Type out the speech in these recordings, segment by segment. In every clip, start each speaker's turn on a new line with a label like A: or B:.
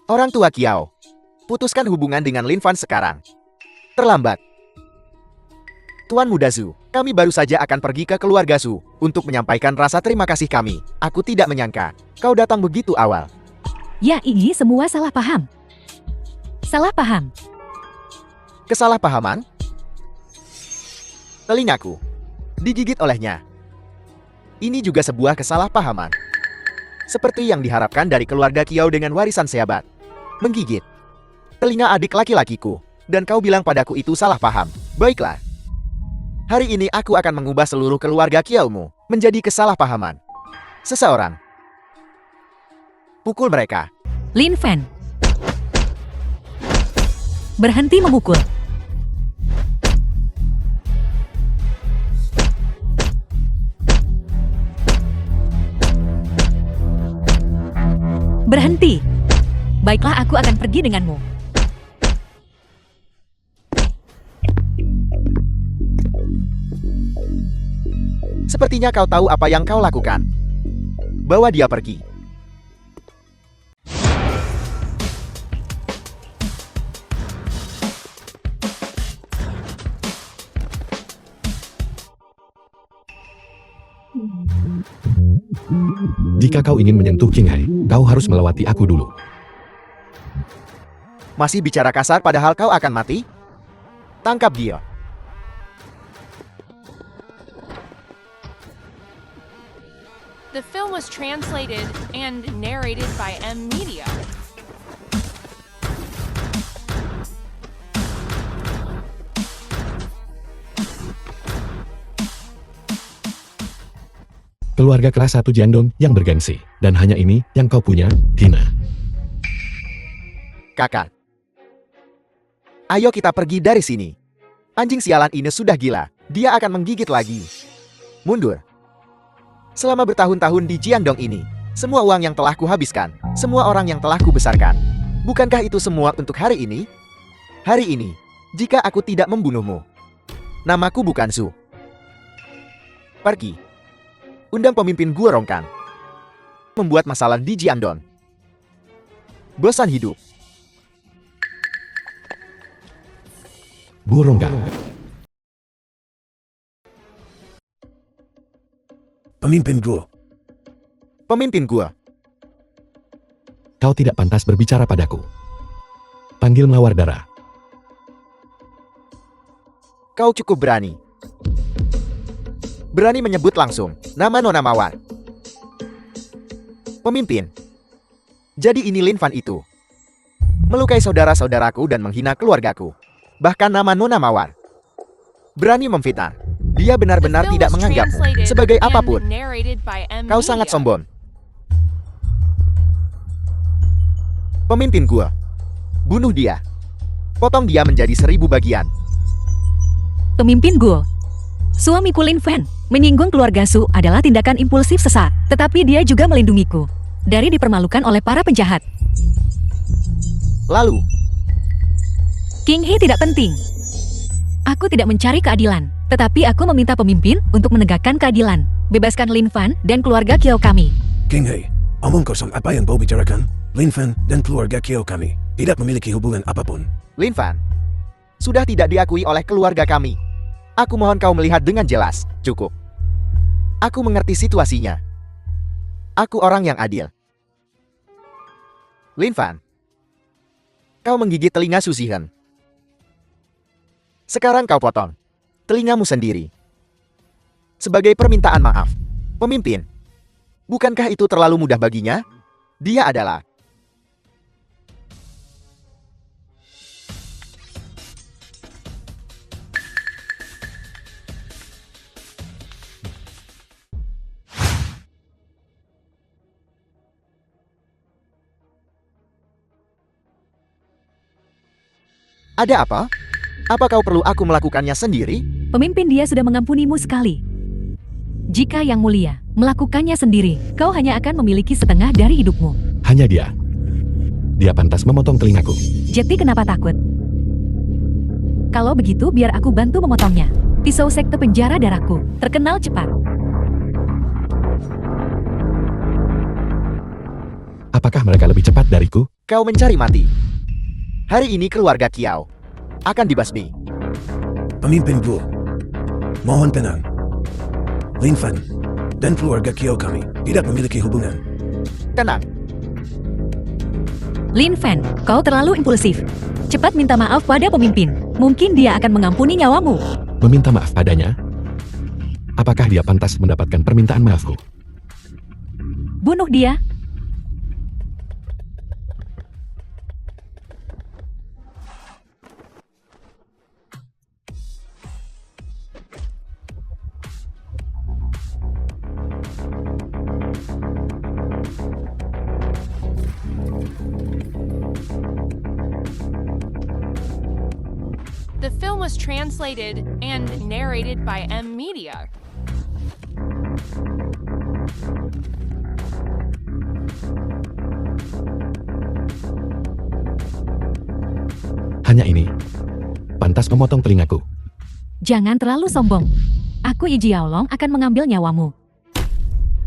A: Orang tua Kiao, putuskan hubungan dengan Lin Fan sekarang. Terlambat. Tuan Muda Zhu, kami baru saja akan pergi ke keluarga Zhu untuk menyampaikan rasa terima kasih kami. Aku tidak menyangka kau datang begitu awal.
B: Ya, ini semua salah paham. Salah paham.
A: Kesalahpahaman? Telingaku digigit olehnya. Ini juga sebuah kesalahpahaman. Seperti yang diharapkan dari keluarga Kiao dengan warisan seabad. Menggigit telinga adik laki-lakiku. Dan kau bilang padaku itu salah paham. Baiklah. Hari ini aku akan mengubah seluruh keluarga Kiaomu menjadi kesalahpahaman. Seseorang. Pukul mereka.
B: Lin Fan. Berhenti memukul. Berhenti. Baiklah, aku akan pergi denganmu.
A: Sepertinya kau tahu apa yang kau lakukan. Bawa dia pergi.
C: Jika kau ingin menyentuh King Hai, kau harus melewati aku dulu.
A: Masih bicara kasar padahal kau akan mati? Tangkap dia.
D: The film was translated and narrated by M Media.
C: Keluarga kelas 1 Jiandong yang bergengsi. Dan hanya ini yang kau punya, Tina.
A: Kakak. Ayo kita pergi dari sini. Anjing sialan ini sudah gila. Dia akan menggigit lagi. Mundur. Selama bertahun-tahun di Jiandong ini, semua uang yang telah kuhabiskan, semua orang yang telah kubesarkan. Bukankah itu semua untuk hari ini? Hari ini, jika aku tidak membunuhmu. Namaku bukan Zhu. Pergi. Undang pemimpin Gua Rongkan. Membuat masalah di Jiandong. Bosan hidup.
C: Burungga.
E: Pemimpin gua.
A: Pemimpin gua.
C: Kau tidak pantas berbicara padaku. Panggil Mawar Darah.
A: Kau cukup berani. Berani menyebut langsung nama Nona Mawar. Pemimpin. Jadi ini Lin Fan itu. Melukai saudara-saudaraku dan menghina keluargaku. Bahkan nama Nona Mawar. Berani memfitnah. Dia benar-benar tidak menganggapmu sebagai apapun. Kau sangat sombong. Pemimpin gua. Bunuh dia. Potong dia menjadi 1000 bagian.
B: Pemimpin Gul. Suamiku Lin Fan menyinggung keluarga Su adalah tindakan impulsif sesaat, tetapi dia juga melindungiku dari dipermalukan oleh para penjahat.
A: Lalu,
B: King He tidak penting. Aku tidak mencari keadilan, tetapi aku meminta pemimpin untuk menegakkan keadilan. Bebaskan Lin Fan dan keluarga Kiao kami.
E: King Hai, omong kosong apa yang kau bicarakan? Lin Fan dan keluarga Kiao kami tidak memiliki hubungan apapun.
A: Lin Fan sudah tidak diakui oleh keluarga kami. Aku mohon kau melihat dengan jelas. Cukup. Aku mengerti situasinya. Aku orang yang adil. Lin Fan, kau menggigit telinga Su Zihen. Sekarang kau potong telingamu sendiri. Sebagai permintaan maaf. Pemimpin, bukankah itu terlalu mudah baginya? Dia adalah Ada apa? Apa kau perlu aku melakukannya sendiri?
B: Pemimpin dia sudah mengampunimu sekali. Jika Yang Mulia melakukannya sendiri, kau hanya akan memiliki setengah dari hidupmu.
C: Hanya dia. Dia pantas memotong telingaku.
B: Jeti kenapa takut? Kalau begitu biar aku bantu memotongnya. Pisau sekte penjara darahku, terkenal cepat.
C: Apakah mereka lebih cepat dariku?
A: Kau mencari mati. Hari ini keluarga Kiao akan dibasmi.
E: Pemimpin Gu, mohon tenang. Lin Fan dan keluarga Kiao kami tidak memiliki hubungan.
A: Tenang,
B: Lin Fan, kau terlalu impulsif. Cepat minta maaf pada pemimpin. Mungkin dia akan mengampuni nyawamu.
C: Meminta maaf padanya? Apakah dia pantas mendapatkan permintaan maafku?
B: Bunuh dia.
D: The film was translated and narrated by M Media.
C: Hanya ini. Pantas memotong telingaku.
B: Jangan terlalu sombong. Aku Yi Jiaolong akan mengambil nyawamu.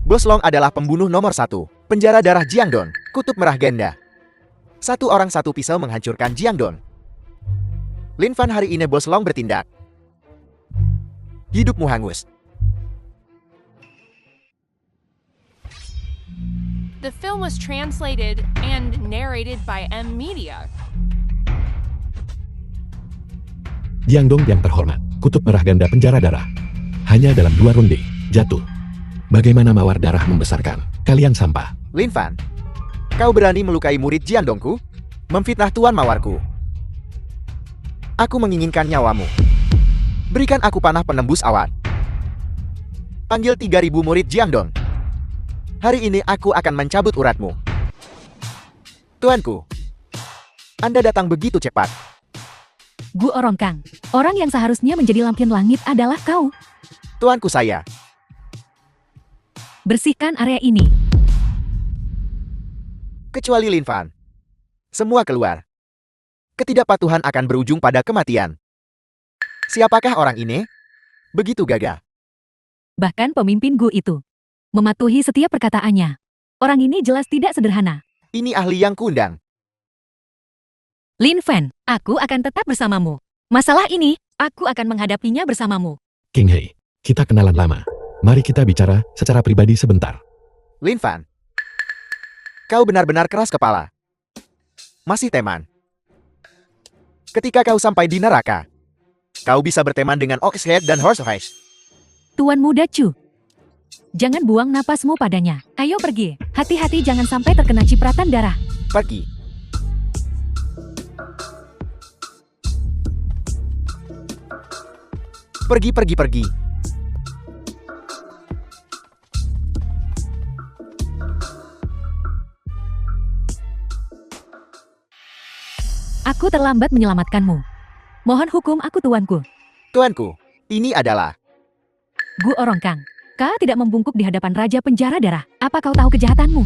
A: Bos Long adalah pembunuh nomor 1. Penjara darah Jiangdong, kutub merah ganda. Satu orang satu pisau menghancurkan Jiangdong. Lin Fan, hari ini Bos Long bertindak. Hidupmu hangus.
D: The film was translated and narrated by M Media.
C: Jiangdong yang terhormat, kutub merah ganda penjara darah. Hanya dalam 2 ronde, jatuh. Bagaimana mawar darah membesarkan? Kalian sampah.
A: Lin Fan, kau berani melukai murid Jiangdongku? Memfitnah tuan mawarku. Aku menginginkan nyawamu. Berikan aku panah penembus awan. Panggil 3.000 murid Jiangdong. Hari ini aku akan mencabut uratmu. Tuanku, Anda datang begitu cepat.
B: Gu Orongkang, orang yang seharusnya menjadi lampion langit adalah kau.
A: Tuanku saya.
B: Bersihkan area ini.
A: Kecuali Lin Fan. Semua keluar. Ketidakpatuhan akan berujung pada kematian. Siapakah orang ini? Begitu gagah.
B: Bahkan pemimpin Gu itu mematuhi setiap perkataannya. Orang ini jelas tidak sederhana.
A: Ini ahli yang kuundang.
B: Lin Fan, aku akan tetap bersamamu. Masalah ini, aku akan menghadapinya bersamamu.
C: King Hei, kita kenalan lama. Mari kita bicara secara pribadi sebentar.
A: Lin Fan, kau benar-benar keras kepala. Masih teman. Ketika kau sampai di neraka, kau bisa berteman dengan Oxhead dan Horseface.
B: Tuan muda Chu, jangan buang napasmu padanya. Ayo pergi. Hati-hati jangan sampai terkena cipratan darah.
A: Pergi. Pergi, pergi, pergi.
B: Aku terlambat menyelamatkanmu. Mohon hukum aku tuanku.
A: Tuanku, ini adalah...
B: Gu Orongkang, kau tidak membungkuk di hadapan Raja Penjara Darah. Apa kau tahu kejahatanmu?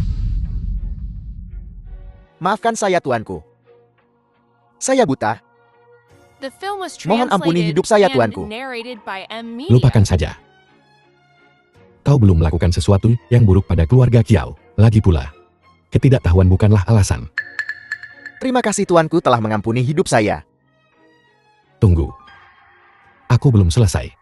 A: Maafkan saya tuanku. Saya buta.
D: The film was
A: Mohon ampuni
D: translated
A: hidup saya,
D: and
A: tuanku.
D: narrated by M Media.
C: Lupakan saja. Kau belum melakukan sesuatu yang buruk pada keluarga Kiao. Lagi pula, ketidaktahuan bukanlah alasan.
A: Terima kasih tuanku telah mengampuni hidup saya.
C: Tunggu. Aku belum selesai.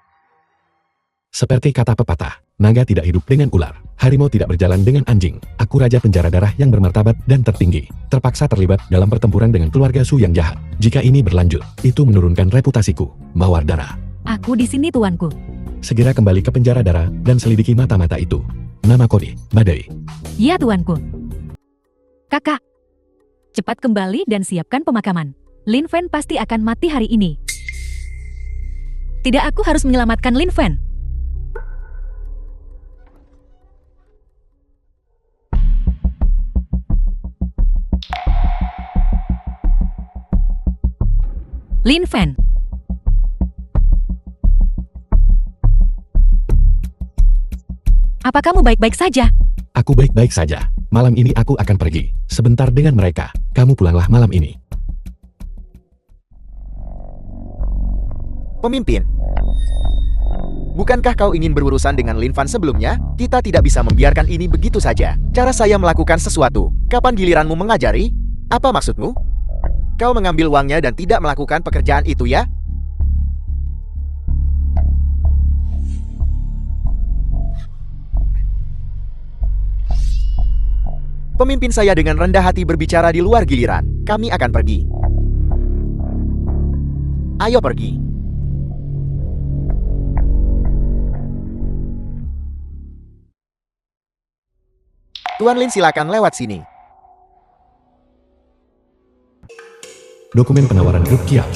C: Seperti kata pepatah, naga tidak hidup dengan ular. Harimau tidak berjalan dengan anjing. Aku Raja Penjara Darah yang bermartabat dan tertinggi. Terpaksa terlibat dalam pertempuran dengan keluarga Su yang jahat. Jika ini berlanjut, itu menurunkan reputasiku. Mawar darah.
B: Aku di sini tuanku.
C: Segera kembali ke penjara darah dan selidiki mata-mata itu. Nama kode, Badai.
B: Ya tuanku. Kakak, cepat kembali dan siapkan pemakaman. Lin Fan pasti akan mati hari ini. Tidak, aku harus menyelamatkan Lin Fan. Lin Fan. Apa kamu baik-baik saja?
C: Aku baik-baik saja. Malam ini aku akan pergi. Sebentar dengan mereka. Kamu pulanglah malam ini.
A: Pemimpin. Bukankah kau ingin berurusan dengan Lin Fan sebelumnya? Kita tidak bisa membiarkan ini begitu saja. Cara saya melakukan sesuatu. Kapan giliranmu mengajari? Apa maksudmu? Kau mengambil uangnya dan tidak melakukan pekerjaan itu ya? Pemimpin saya dengan rendah hati berbicara di luar giliran. Kami akan pergi. Ayo pergi. Tuan Lin, silakan lewat sini.
C: Dokumen penawaran grup Kiao.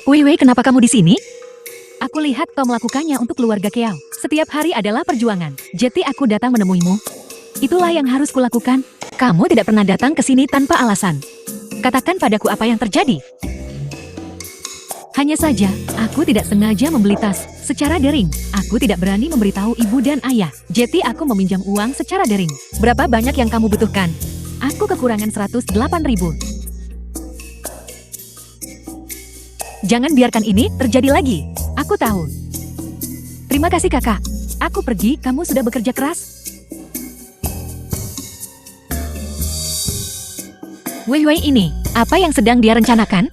B: Wei Wei, kenapa kamu di sini? Aku lihat kau melakukannya untuk keluarga Kiao. Setiap hari adalah perjuangan. Jadi aku datang menemuimu. Itulah yang harus kulakukan. Kamu tidak pernah datang ke sini tanpa alasan. Katakan padaku apa yang terjadi. Hanya saja, aku tidak sengaja membeli tas secara daring. Aku tidak berani memberitahu ibu dan ayah. Jadi aku meminjam uang secara daring. Berapa banyak yang kamu butuhkan? Aku kekurangan 108.000. Jangan biarkan ini terjadi lagi. Aku tahu. Terima kasih kakak. Aku pergi, kamu sudah bekerja keras. Wei Wei ini, apa yang sedang dia rencanakan?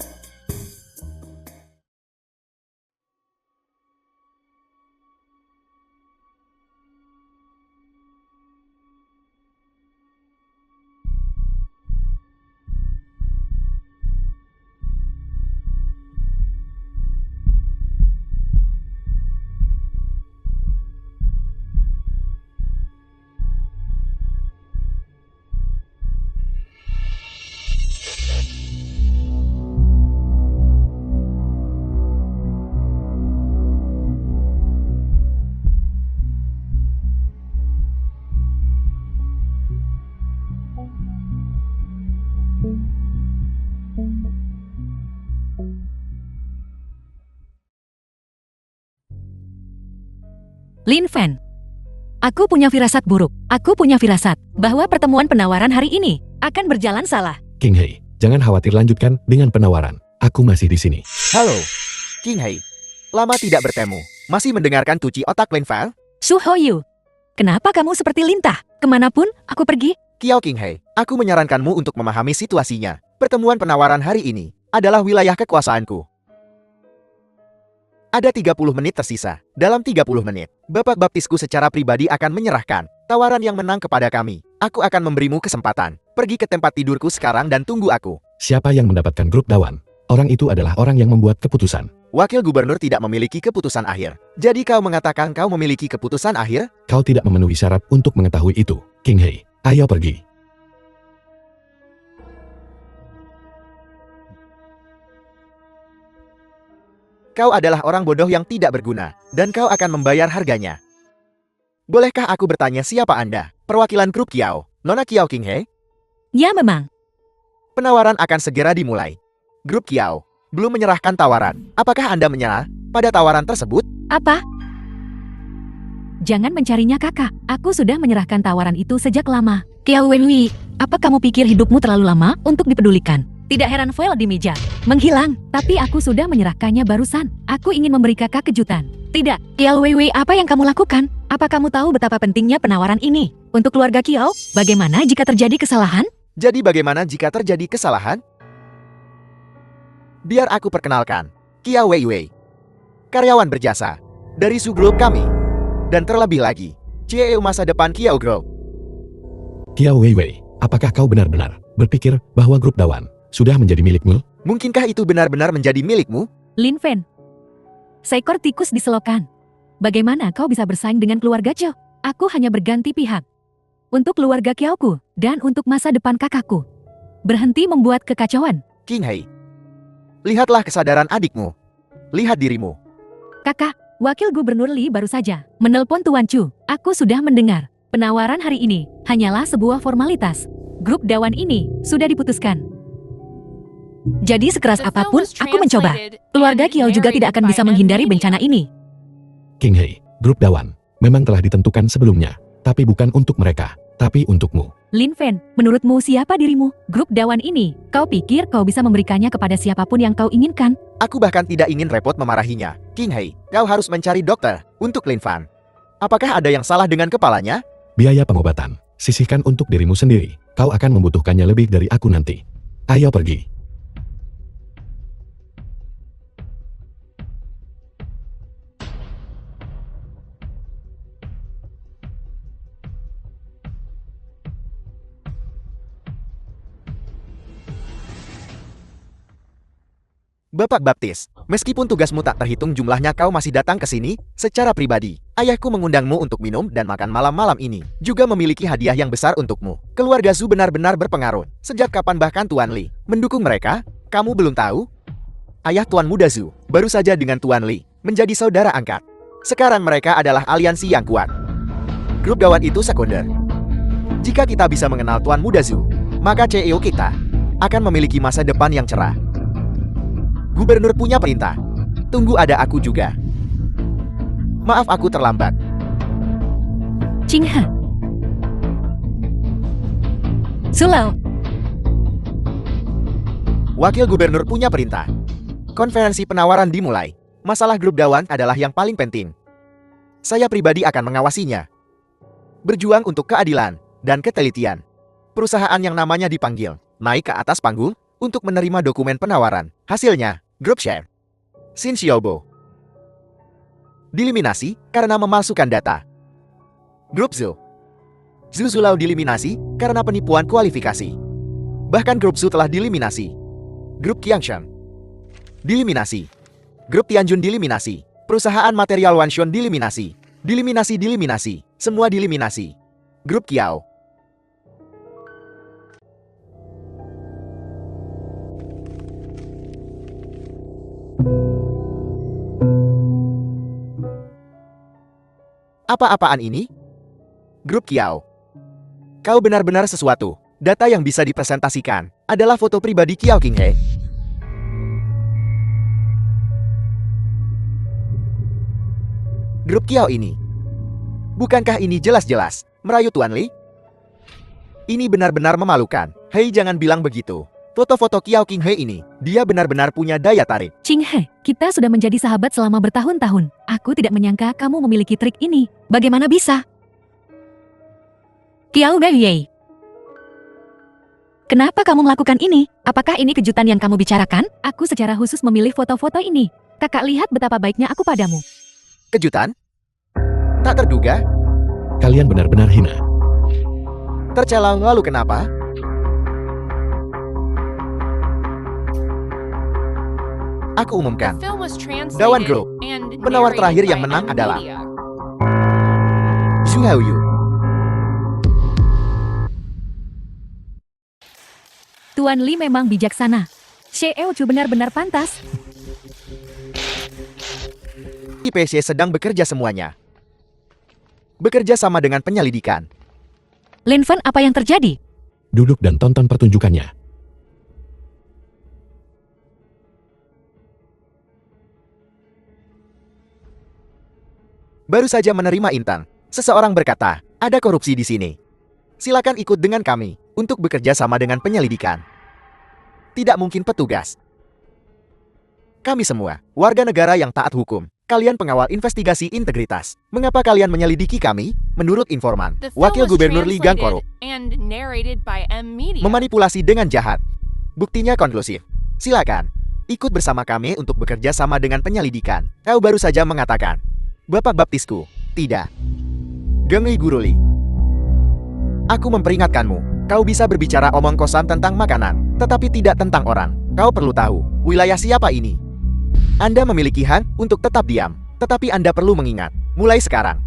B: Lin Fan. Aku punya firasat buruk. Aku punya firasat bahwa pertemuan penawaran hari ini akan berjalan salah.
C: King Hei, jangan khawatir, lanjutkan dengan penawaran. Aku masih di sini.
A: Halo, King Hei. Lama tidak bertemu. Masih mendengarkan tuci otak Lin Fan?
B: Su Hoyu, kenapa kamu seperti lintah? Kemanapun aku pergi?
A: Kiao King Hei, aku menyarankanmu untuk memahami situasinya. Pertemuan penawaran hari ini adalah wilayah kekuasaanku. Ada 30 menit tersisa. Dalam 30 menit, Bapak Baptisku secara pribadi akan menyerahkan tawaran yang menang kepada kami. Aku akan memberimu kesempatan. Pergi ke tempat tidurku sekarang dan tunggu aku.
C: Siapa yang mendapatkan grup Dawan? Orang itu adalah orang yang membuat keputusan.
A: Wakil gubernur tidak memiliki keputusan akhir. Jadi kau mengatakan kau memiliki keputusan akhir?
C: Kau tidak memenuhi syarat untuk mengetahui itu. King Hei, ayo pergi.
A: Kau adalah orang bodoh yang tidak berguna, dan kau akan membayar harganya. Bolehkah aku bertanya siapa Anda? Perwakilan grup Kiao, Nona Kiao King Hei?
B: Ya memang.
A: Penawaran akan segera dimulai. Grup Kiao belum menyerahkan tawaran. Apakah Anda menyerah pada tawaran tersebut?
B: Apa? Jangan mencarinya kakak. Aku sudah menyerahkan tawaran itu sejak lama. Kiao Wenwi, apa kamu pikir hidupmu terlalu lama untuk dipedulikan? Tidak heran file di meja menghilang, tapi aku sudah menyerahkannya barusan. Aku ingin memberi kakak kejutan. Tidak, Kiao Weiwei, apa yang kamu lakukan? Apa kamu tahu betapa pentingnya penawaran ini? Untuk keluarga Kiao, bagaimana jika terjadi kesalahan?
A: Jadi bagaimana jika terjadi kesalahan? Biar aku perkenalkan, Kiao Weiwei. Karyawan berjasa dari Su Group kami. Dan terlebih lagi, CEO masa depan Kiao Group.
C: Kiao Weiwei, apakah kau benar-benar berpikir bahwa grup Dawan sudah menjadi milikmu?
A: Mungkinkah itu benar-benar menjadi milikmu?
B: Lin Fan, seekor tikus di selokan. Bagaimana kau bisa bersaing dengan keluarga Cho? Aku hanya berganti pihak. Untuk keluarga Kiaoku, dan untuk masa depan kakakku. Berhenti membuat kekacauan.
A: King Hei, lihatlah kesadaran adikmu. Lihat dirimu.
B: Kakak, Wakil Gubernur Li baru saja menelpon Tuan Chu. Aku sudah mendengar. Penawaran hari ini hanyalah sebuah formalitas. Grup Dawan ini sudah diputuskan. Jadi sekeras
D: The film
B: apapun,
D: was
B: aku mencoba.
D: translated
B: Keluarga
D: and
B: Kiao juga tidak akan
D: narrated
B: bisa
D: by
B: menghindari
D: M-Media.
B: bencana ini.
C: King Hei, grup Dawan memang telah ditentukan sebelumnya, tapi bukan untuk mereka. Tapi untukmu,
B: Lin Fen, menurutmu siapa dirimu? Grup Dawan ini, kau pikir kau bisa memberikannya kepada siapapun yang kau inginkan?
A: Aku bahkan tidak ingin repot memarahinya. King Hei, kau harus mencari dokter untuk Lin Fan. Apakah ada yang salah dengan kepalanya?
C: biaya pengobatan, sisihkan untuk dirimu sendiri. Kau akan membutuhkannya lebih dari aku nanti. Ayo pergi.
A: Bapak Baptis, meskipun tugasmu tak terhitung jumlahnya, kau masih datang ke sini secara pribadi. Ayahku mengundangmu untuk minum dan makan malam-malam ini. Juga memiliki hadiah yang besar untukmu. Keluarga Zhu benar-benar berpengaruh. Sejak kapan bahkan Tuan Li mendukung mereka? Kamu belum tahu? Ayah Tuan Muda Zhu baru saja dengan Tuan Li menjadi saudara angkat. Sekarang mereka adalah aliansi yang kuat. Grup gawat itu sekunder. Jika kita bisa mengenal Tuan Muda Zhu, maka CEO kita akan memiliki masa depan yang cerah. Gubernur punya perintah. Tunggu, ada aku juga. Maaf aku terlambat.
B: Qinghe. Sulau.
A: Wakil gubernur punya perintah. Konferensi penawaran dimulai. Masalah grup Dawan adalah yang paling penting. Saya pribadi akan mengawasinya. Berjuang untuk keadilan dan ketelitian. Perusahaan yang namanya dipanggil naik ke atas panggung untuk menerima dokumen penawaran. Hasilnya, grup share Xin Xiaobo dieliminasi karena memalsukan data. Grup Zhu Zulau dieliminasi karena penipuan kualifikasi. Bahkan grup Zhu telah dieliminasi. Grup Qiangshan dieliminasi. Grup Tianjun dieliminasi. Perusahaan material Wanshun dieliminasi. Dieliminasi. Semua dieliminasi. Grup Kiao apa-apaan ini? Grup Kiao. Kau benar-benar sesuatu. Data yang bisa dipresentasikan adalah foto pribadi Kiao Qinghe. Grup Kiao ini. Bukankah ini jelas-jelas merayu Tuan Li? Ini benar-benar memalukan. Hei, jangan bilang begitu. Foto-foto Kiao Qinghe ini, dia benar-benar punya daya tarik.
B: Qinghe, kita sudah menjadi sahabat selama bertahun-tahun. Aku tidak menyangka kamu memiliki trik ini. Bagaimana bisa? Kiao Wei. Kenapa kamu melakukan ini? Apakah ini kejutan yang kamu bicarakan? Aku secara khusus memilih foto-foto ini. Kakak, lihat betapa baiknya aku padamu.
A: Kejutan? Tak terduga?
C: Kalian benar-benar hina.
A: Tercela, lalu kenapa? Aku
D: The
A: umumkan.
D: film was translated
A: Dawan Group.
D: and
A: Penawar
D: narrated
A: terakhir
D: by
A: yang menang
D: M
A: adalah
D: Media.
A: Zhu Haoyu.
B: Tuan Li memang bijaksana. CEO Chu benar-benar pantas.
A: IPC sedang bekerja semuanya. Bekerja sama dengan penyelidikan.
B: Lin Fan, apa yang terjadi?
C: Duduk dan tonton pertunjukannya.
A: Baru saja menerima Intang. Seseorang berkata, ada korupsi di sini. Silakan ikut dengan kami untuk bekerja sama dengan penyelidikan. Tidak mungkin petugas. Kami semua, warga negara yang taat hukum. Kalian pengawal investigasi integritas. Mengapa kalian menyelidiki kami? Menurut informan,
D: The film
A: Wakil
D: was
A: Gubernur Li Gang
D: translated
A: korup,
D: and narrated by M Media.
A: memanipulasi dengan jahat. Buktinya konklusif. Silakan, ikut bersama kami untuk bekerja sama dengan penyelidikan. Kau baru saja mengatakan, Bapak Baptisku, tidak. Gengli Guru Li. Aku memperingatkanmu, kau bisa berbicara omong kosong tentang makanan, tetapi tidak tentang orang. Kau perlu tahu, wilayah siapa ini. Anda memiliki hak untuk tetap diam, tetapi Anda perlu mengingat, mulai sekarang,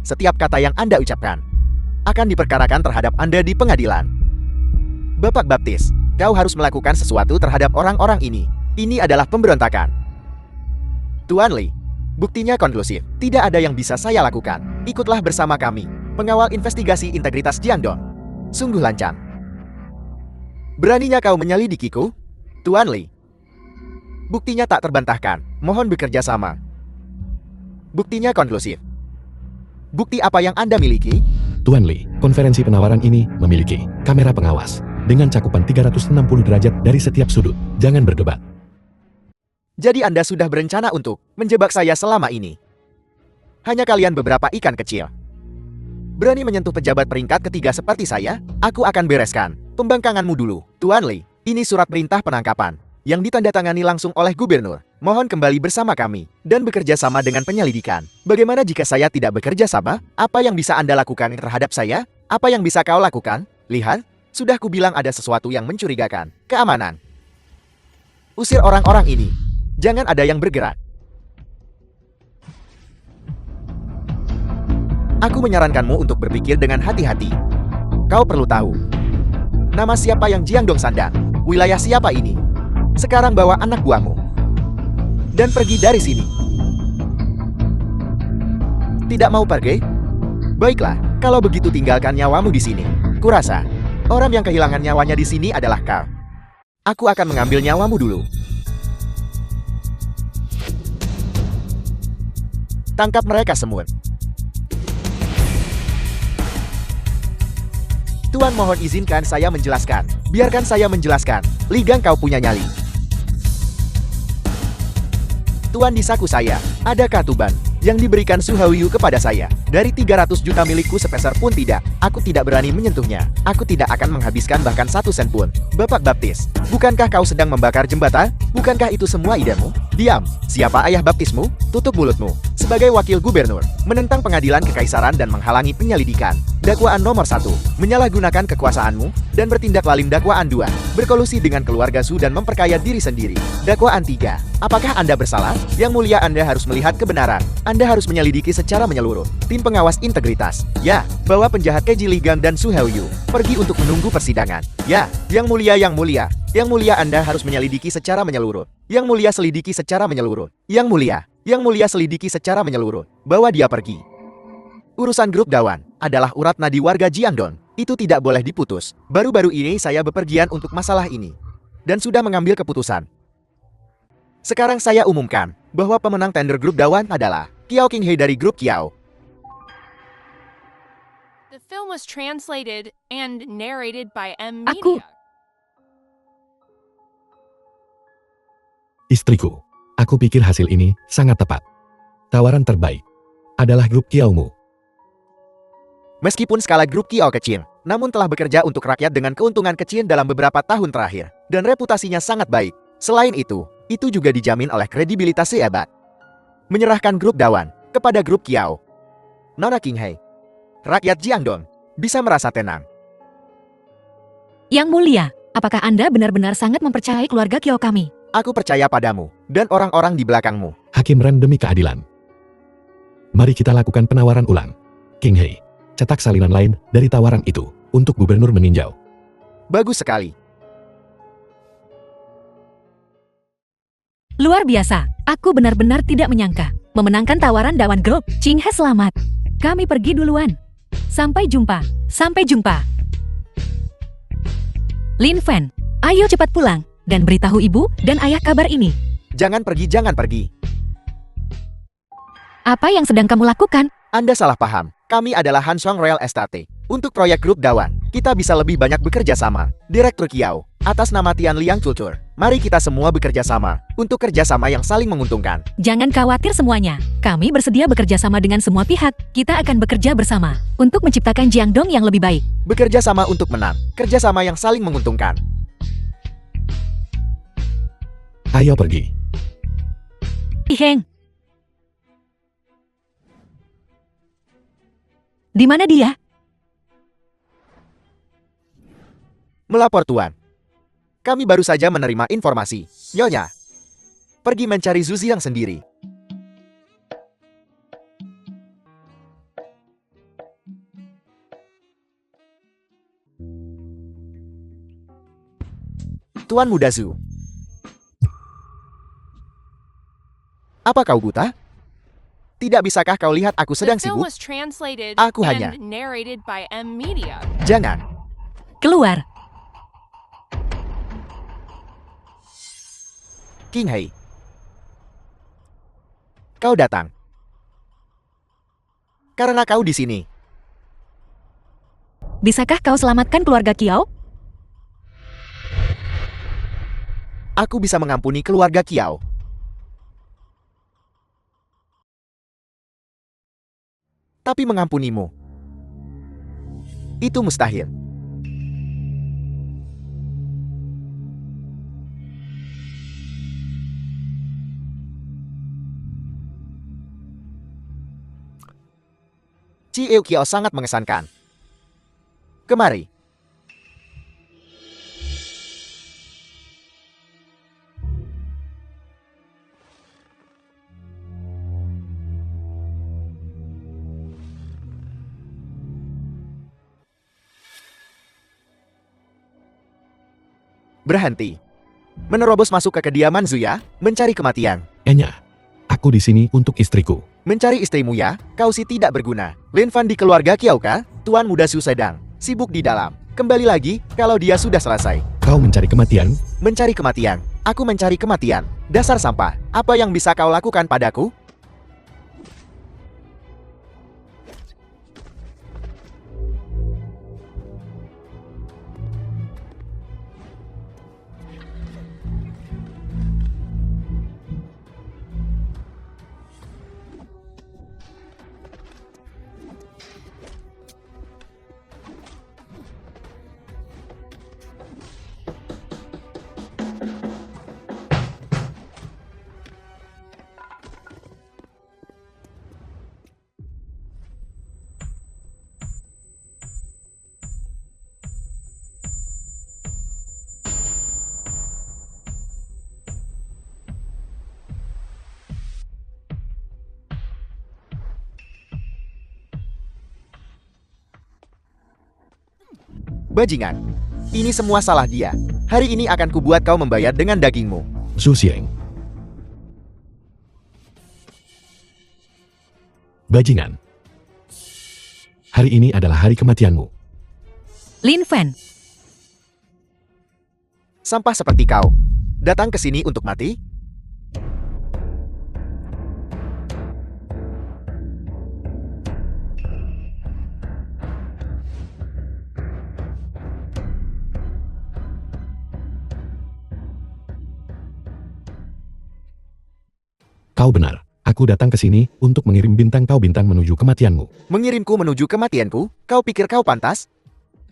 A: setiap kata yang Anda ucapkan akan diperkarakan terhadap Anda di pengadilan. Bapak Baptis, kau harus melakukan sesuatu terhadap orang-orang ini. Ini adalah pemberontakan. Tuan Li, buktinya konklusif. Tidak ada yang bisa saya lakukan. Ikutlah bersama kami, pengawal investigasi integritas Jiangdong. Sungguh lancang. Beraninya kau menyelidikiku? Tuan Li. Buktinya tak terbantahkan. Mohon bekerja sama. Buktinya konklusif. Bukti apa yang Anda miliki?
C: Tuan Li, konferensi penawaran ini memiliki kamera pengawas dengan cakupan 360 derajat dari setiap sudut. Jangan berdebat.
A: Jadi Anda sudah berencana untuk menjebak saya selama ini. Hanya kalian beberapa ikan kecil. Berani menyentuh pejabat peringkat ketiga seperti saya? Aku akan bereskan pembangkanganmu dulu. Tuan Li, ini surat perintah penangkapan yang ditandatangani langsung oleh gubernur. Mohon kembali bersama kami dan bekerja sama dengan penyelidikan. Bagaimana jika saya tidak bekerja sama? Apa yang bisa Anda lakukan terhadap saya? Apa yang bisa kau lakukan? Lihat, sudah kubilang ada sesuatu yang mencurigakan. Keamanan. Usir orang-orang ini. Jangan ada yang bergerak. Aku menyarankanmu untuk berpikir dengan hati-hati. Kau perlu tahu. Nama siapa yang Jiangdong sandang? Wilayah siapa ini? Sekarang bawa anak buahmu dan pergi dari sini. Tidak mau pergi? Baiklah, kalau begitu tinggalkan nyawamu di sini. Kurasa, orang yang kehilangan nyawanya di sini adalah kau. Aku akan mengambil nyawamu dulu. Tangkap mereka semua. Tuan, mohon izinkan saya menjelaskan. Biarkan saya menjelaskan. Li Gang, kau punya nyali. Tuan, di saku saya, ada katuban yang diberikan Su Haoyu kepada saya. Dari 300 juta milikku sepeser pun tidak. Aku tidak berani menyentuhnya. Aku tidak akan menghabiskan bahkan 1 sen pun. Bapak Baptis, bukankah kau sedang membakar jembatan? Bukankah itu semua idemu? Diam. Siapa ayah baptismu? Tutup mulutmu. Sebagai wakil gubernur, menentang pengadilan kekaisaran dan menghalangi penyelidikan. Dakwaan nomor 1, menyalahgunakan kekuasaanmu dan bertindak lalim. Dakwaan 2, berkolusi dengan keluarga Su dan memperkaya diri sendiri. Dakwaan 3, apakah Anda bersalah? Yang mulia, Anda harus melihat kebenaran. Anda harus menyelidiki secara menyeluruh. Tim pengawas integritas. Ya, bawa penjahat keji Li Gang dan Su Haoyu pergi untuk menunggu persidangan. Ya, yang mulia, yang mulia. Yang mulia, Anda harus menyelidiki secara menyeluruh. Yang mulia, selidiki secara menyeluruh. Yang mulia, selidiki secara menyeluruh. Bawa dia pergi. Urusan grup Dawan adalah urat nadi warga Jiangdong. Itu tidak boleh diputus. Baru-baru ini saya bepergian untuk masalah ini dan sudah mengambil keputusan. Sekarang saya umumkan bahwa pemenang tender grup Dawan adalah Kiao Qinghai dari grup Kiao.
D: The film was translated and narrated by M
B: Aku-
D: Media.
C: Istriku, aku pikir hasil ini sangat tepat. Tawaran terbaik adalah grup Kiaomu.
A: Meskipun skala grup Kiao kecil, namun telah bekerja untuk rakyat dengan keuntungan kecil dalam beberapa tahun terakhir, dan reputasinya sangat baik. Selain itu juga dijamin oleh kredibilitas si hebat. Menyerahkan grup Dawan kepada grup Kiao, Nona Qinghai, rakyat Jiangdong bisa merasa tenang.
B: Yang mulia, apakah Anda benar-benar sangat mempercayai keluarga Kiao kami?
A: Aku percaya padamu dan orang-orang di belakangmu.
C: Hakim Ren demi keadilan. Mari kita lakukan penawaran ulang. Qinghai, cetak salinan lain dari tawaran itu untuk gubernur meninjau.
A: Bagus sekali.
B: Luar biasa, aku benar-benar tidak menyangka. Memenangkan tawaran Dawan Group, Qinghai selamat. Kami pergi duluan. Sampai jumpa, sampai jumpa. Lin Fan, ayo cepat pulang dan beritahu ibu dan ayah kabar ini.
A: Jangan pergi, jangan pergi.
B: Apa yang sedang kamu lakukan?
A: Anda salah paham. Kami adalah Hansong Royal Estate. Untuk proyek grup Dawan, kita bisa lebih banyak bekerja sama. Direktur Kiao, atas nama Tian Liang Culture, mari kita semua bekerja sama untuk kerjasama yang saling menguntungkan.
B: Jangan khawatir semuanya. Kami bersedia bekerja sama dengan semua pihak. Kita akan bekerja bersama untuk menciptakan Jiangdong yang lebih baik.
A: Bekerja sama untuk menang. Kerjasama yang saling menguntungkan.
C: Ayo pergi.
B: Heng. Di mana dia?
A: Melapor, Tuan. Kami baru saja menerima informasi. Nyonya, pergi mencari Zuzi yang sendiri. Tuan Muda Zu. Apa kau buta? Tidak bisakah kau lihat aku sedang
D: The film
A: sibuk?
D: was translated
A: Aku hanya-
D: and narrated by M Media.
A: Jangan.
B: Keluar.
A: Qinghai. Kau datang. Karena kau di sini.
B: Bisakah kau selamatkan keluarga Kiao?
A: Aku bisa mengampuni keluarga Kiao. Tapi mengampunimu, itu mustahil. Cieo Kiao sangat mengesankan. Kemari. Berhenti. Menerobos masuk ke kediaman Zuya, mencari kematian.
C: Enya, aku di sini untuk istriku.
A: Mencari istrimu ya, kau sih tidak berguna. Lin Fan di keluarga Kiao kah? Tuan muda Su sedang sibuk di dalam. Kembali lagi, kalau dia sudah selesai.
C: Kau mencari kematian?
A: Mencari kematian. Aku mencari kematian. Dasar sampah. Apa yang bisa kau lakukan padaku? Bajingan. Ini semua salah dia. Hari ini akan kubuat kau membayar dengan dagingmu.
C: Su Xiang. Bajingan. Hari ini adalah hari kematianmu.
B: Lin Fan,
A: Sampah seperti kau. Datang ke sini untuk mati?
C: Kau benar. Aku datang ke sini untuk mengirim bintang kau bintang menuju kematianmu.
A: Mengirimku menuju kematianku? Kau pikir kau pantas?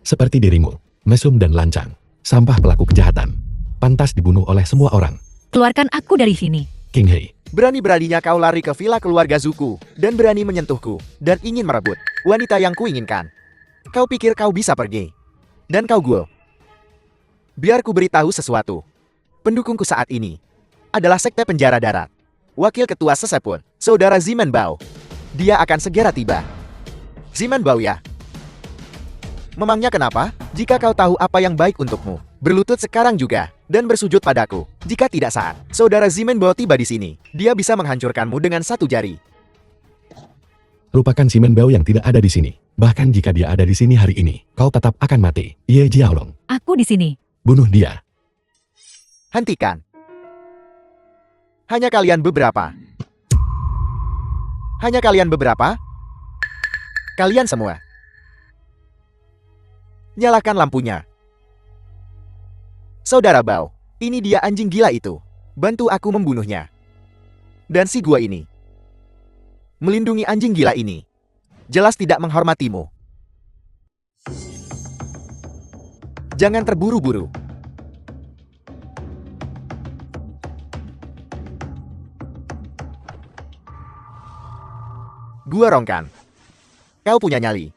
C: Seperti dirimu, mesum dan lancang. Sampah pelaku kejahatan. Pantas dibunuh oleh semua orang.
B: keluarkan aku dari sini.
C: King Hei.
A: Berani-beraninya kau lari ke villa keluarga Zuku, dan berani menyentuhku, dan ingin merebut wanita yang kuinginkan. Kau pikir kau bisa pergi? Dan kau Guo. Biar ku beritahu sesuatu. Pendukungku saat ini adalah Sekte Penjara Darat. Wakil Ketua Sesepun, Saudara Ziman Bao. Dia akan segera tiba. Ziman Bao ya? Memangnya kenapa? Jika kau tahu apa yang baik untukmu, berlutut sekarang juga, dan bersujud padaku. Jika tidak saat, Saudara Ziman Bao tiba di sini, dia bisa menghancurkanmu dengan satu jari.
C: Lupakan Simen Bao yang tidak ada di sini. Bahkan jika dia ada di sini hari ini, kau tetap akan mati. Ye Jiaolong.
B: Aku di sini.
C: Bunuh dia.
A: Hentikan. Hanya kalian beberapa. Hanya kalian beberapa? Kalian semua. Nyalakan lampunya. Saudara Bao, ini dia anjing gila itu. Bantu aku membunuhnya. Dan si gua ini. Melindungi anjing gila ini. Jelas tidak menghormatimu. Jangan terburu-buru. Gua Rongkan. Kau punya nyali.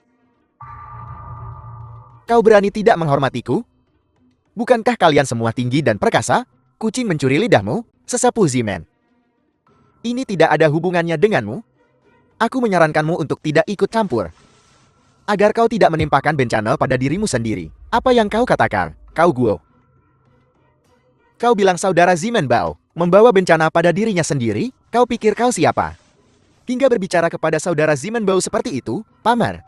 A: Kau berani tidak menghormatiku? Bukankah kalian semua tinggi dan perkasa? Kucing mencuri lidahmu, sesepuh Zimen. Ini tidak ada hubungannya denganmu. Aku menyarankanmu untuk tidak ikut campur. Agar kau tidak menimpakan bencana pada dirimu sendiri. Apa yang kau katakan, kau Guo? Kau bilang saudara Zimen Bao membawa bencana pada dirinya sendiri? Kau pikir kau siapa? Hingga berbicara kepada saudara Zimen Bao seperti itu, Pamer.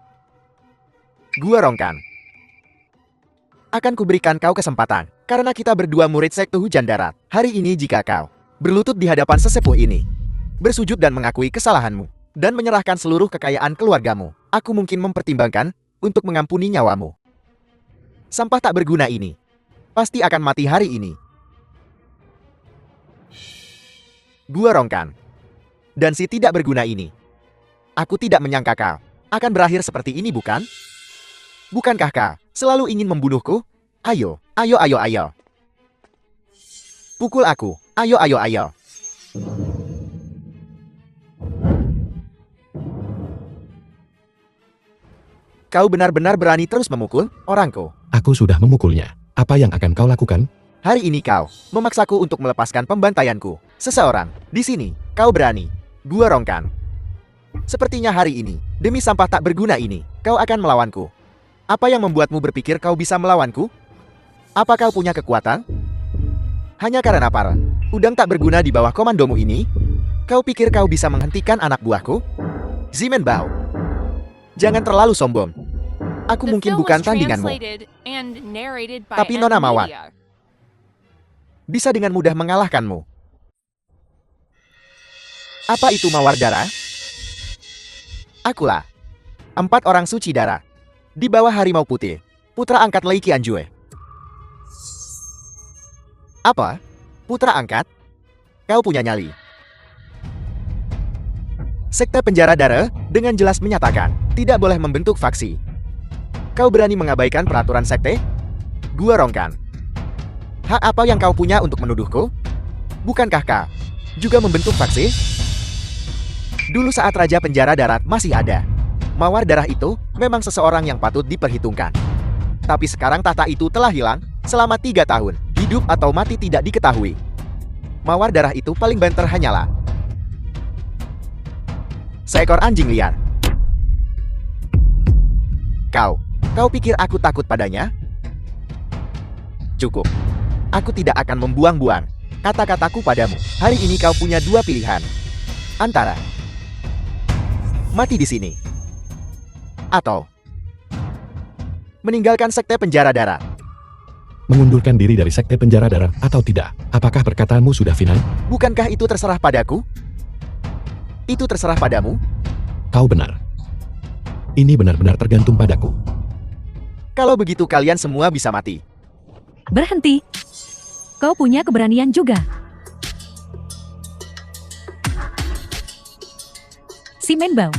A: Gua Rongkan. Akan kuberikan kau kesempatan, karena kita berdua murid Sekte Hujan Darat. Hari ini jika kau berlutut di hadapan sesepuh ini, bersujud dan mengakui kesalahanmu, dan menyerahkan seluruh kekayaan keluargamu, aku mungkin mempertimbangkan untuk mengampuni nyawamu. Sampah tak berguna ini pasti akan mati hari ini. Gua Rongkan. Dan si tidak berguna ini. Aku tidak menyangka kau akan berakhir seperti ini, bukan? Bukankah kau selalu ingin membunuhku? Ayo, ayo, ayo, ayo. Pukul aku. Ayo, ayo, ayo. Kau benar-benar berani terus memukul orangku.
C: Aku sudah memukulnya. Apa yang akan kau lakukan?
A: Hari ini kau memaksaku untuk melepaskan pembantaianku. Seseorang di sini, kau berani. Gua Rongkan. Sepertinya hari ini, demi sampah tak berguna ini, kau akan melawanku. Apa yang membuatmu berpikir kau bisa melawanku? Apa kau punya kekuatan? Hanya karena para udang tak berguna di bawah komandomu ini? Kau pikir kau bisa menghentikan anak buahku? Zimen Bao. Jangan terlalu sombong. Aku
D: The
A: mungkin
D: film
A: bukan
D: was
A: tandinganmu.
D: translated and narrated by
A: Tapi Nona
D: M
A: Mawar
D: Media.
A: bisa dengan mudah mengalahkanmu. Apa itu mawar darah? Akulah 4 orang suci darah di bawah harimau putih, putra angkat Lei Qianjue. Apa? Putra angkat? Kau punya nyali. Sekte penjara darah dengan jelas menyatakan tidak boleh membentuk faksi. Kau berani mengabaikan peraturan sekte? Gua Rongkan. Hak apa yang kau punya untuk menuduhku? Bukankah kau juga membentuk faksi? Dulu saat Raja Penjara Darat masih ada, mawar darah itu memang seseorang yang patut diperhitungkan. Tapi sekarang tahta itu telah hilang selama 3 tahun. Hidup atau mati tidak diketahui. Mawar darah itu paling banter hanyalah seekor anjing liar. Kau pikir aku takut padanya? Cukup. Aku tidak akan membuang-buang kata-kataku padamu. Hari ini kau punya 2 pilihan. Antara mati di sini atau meninggalkan sekte penjara darah.
C: Mengundurkan diri dari sekte penjara darah atau tidak? Apakah perkataanmu sudah final?
A: Bukankah itu terserah padaku? Itu terserah padamu?
C: Kau benar. Ini benar-benar tergantung padaku.
A: Kalau begitu kalian semua bisa mati.
B: Berhenti. Kau punya keberanian juga. Simen Bao.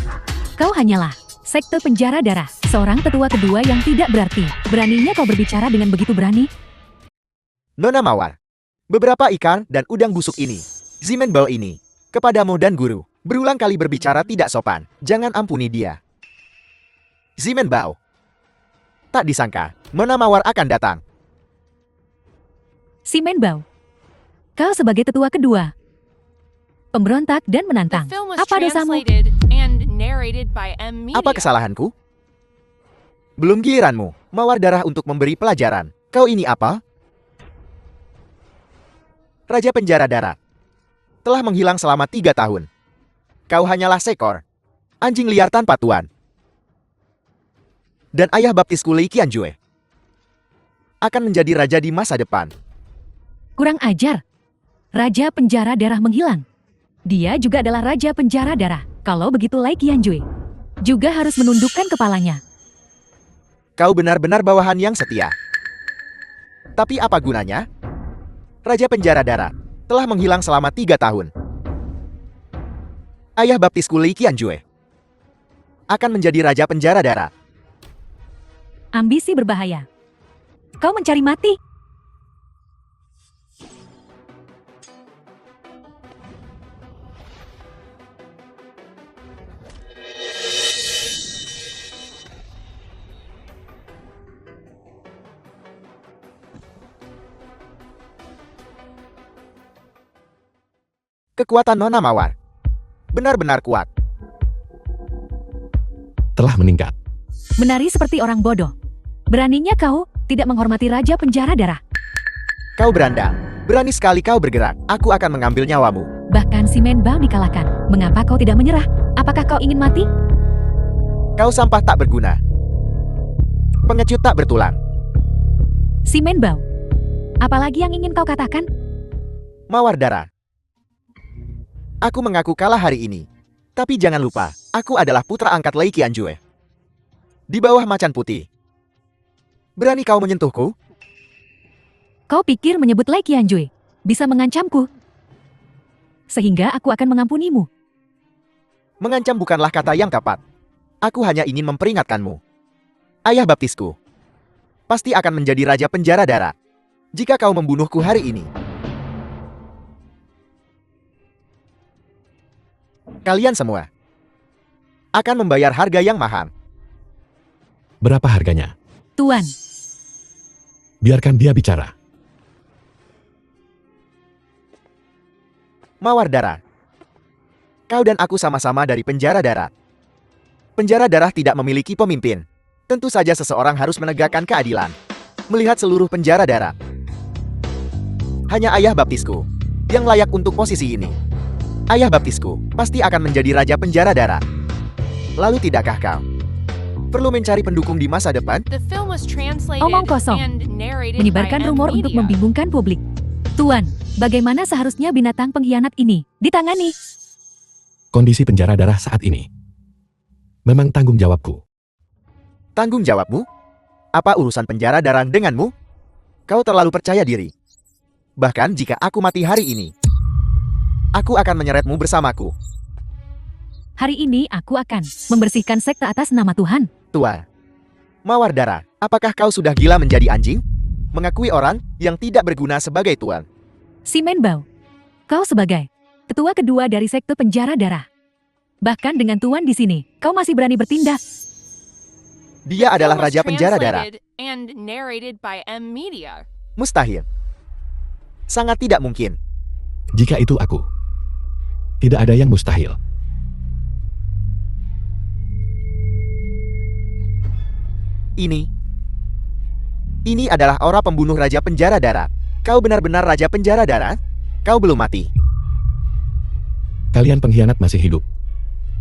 B: Kau hanyalah sekte penjara darah, seorang tetua kedua yang tidak berarti. Beraninya kau berbicara dengan begitu berani?
A: Nona Mawar, beberapa ikan dan udang busuk ini, Zimen Bao ini, kepadamu dan guru, berulang kali berbicara tidak sopan. Jangan ampuni dia. Zimen Bao. Tak disangka, Nona Mawar akan datang.
B: Simen Bao. Kau sebagai tetua kedua, pemberontak dan
D: The
B: menantang.
D: film was
B: Apa dosamu?
D: translated and narrated by M Media.
A: Apa kesalahanku? Belum giliranmu, Mawar darah untuk memberi pelajaran. Kau ini apa? Raja Penjara Darat. Telah menghilang selama 3 tahun. Kau hanyalah seekor anjing liar tanpa tuan. Dan ayah baptisku Lei Qianjue akan menjadi raja di masa depan.
B: Kurang ajar. Raja penjara darah menghilang. Dia juga adalah raja penjara darah. Kalau begitu Lei Qianjue juga harus menundukkan kepalanya.
A: Kau benar-benar bawahan yang setia. Tapi apa gunanya? Raja Penjara Darat telah menghilang selama 3 tahun. Ayah baptisku Lei Qianjue akan menjadi raja penjara darat.
B: Ambisi berbahaya. Kau mencari mati.
A: Kekuatan Nona Mawar benar-benar kuat.
C: Telah meningkat.
B: Menari seperti orang bodoh. Beraninya kau tidak menghormati raja penjara darah.
A: Kau berandal. Berani sekali kau bergerak. Aku akan mengambil nyawamu.
B: Bahkan Simen Bao dikalahkan. Mengapa kau tidak menyerah? Apakah kau ingin mati?
A: Kau sampah tak berguna. Pengecut tak bertulang.
B: Simen Bao. Apalagi yang ingin kau katakan?
A: Mawar darah. Aku mengaku kalah hari ini. Tapi jangan lupa, aku adalah putra angkat Lei Qianjue. Di bawah macan putih. Berani kau menyentuhku?
B: Kau pikir menyebut Lei Qianjui bisa mengancamku? Sehingga aku akan mengampunimu.
A: Mengancam bukanlah kata yang tepat. Aku hanya ingin memperingatkanmu. Ayah baptisku pasti akan menjadi raja penjara darat jika kau membunuhku hari ini. Kalian semua akan membayar harga yang mahal.
C: Berapa harganya?
B: Tuan,
C: Biarkan dia bicara.
A: Mawar Darah. Kau dan aku sama-sama dari penjara darat. Penjara darah tidak memiliki pemimpin. Tentu saja seseorang harus menegakkan keadilan. Melihat seluruh penjara darat, hanya ayah baptisku yang layak untuk posisi ini. Ayah baptisku pasti akan menjadi raja penjara darat. Lalu tidakkah kau perlu mencari pendukung di masa depan?
D: The film was translated
B: Omong kosong.
D: and narrated
B: menyebarkan
D: by
B: rumor untuk
D: M-Media.
B: membingungkan publik. Tuan, bagaimana seharusnya binatang pengkhianat ini ditangani?
C: Kondisi penjara darah saat ini memang tanggung jawabku.
A: Tanggung jawabmu? Apa urusan penjara darah denganmu? Kau terlalu percaya diri. Bahkan jika aku mati hari ini, aku akan menyeretmu bersamaku.
B: Hari ini aku akan membersihkan sekte atas nama Tuhan.
A: Tua, Mawar Darah, apakah kau sudah gila menjadi anjing? Mengakui orang yang tidak berguna sebagai tuan.
B: Si Menbao, kau sebagai ketua kedua dari sekte penjara darah. Bahkan dengan Tuan di sini, kau masih berani bertindak.
A: Dia
D: The
A: adalah
D: film was
A: raja penjara darah.
D: translated and narrated by M-Media.
A: Mustahil. Sangat tidak mungkin.
C: Jika itu aku, tidak ada yang mustahil.
A: Ini adalah aura pembunuh raja penjara darat. Kau benar-benar raja penjara darat? Kau belum mati.
C: Kalian pengkhianat masih hidup.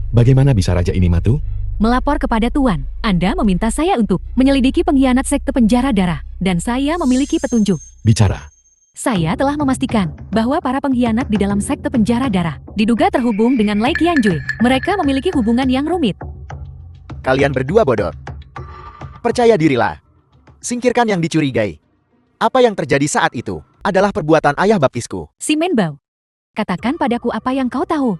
C: Bagaimana bisa raja ini mati?
B: Melapor kepada Tuan, Anda meminta saya untuk menyelidiki pengkhianat sekte penjara darah, dan saya memiliki petunjuk.
C: Bicara.
B: Saya telah memastikan bahwa para pengkhianat di dalam sekte penjara darah diduga terhubung dengan Lei Qianjui. Mereka memiliki hubungan yang rumit.
A: Kalian berdua bodoh. Percaya dirilah. Singkirkan yang dicurigai. Apa yang terjadi saat itu adalah perbuatan ayah baptisku.
B: Si Menbao, katakan padaku apa yang kau tahu.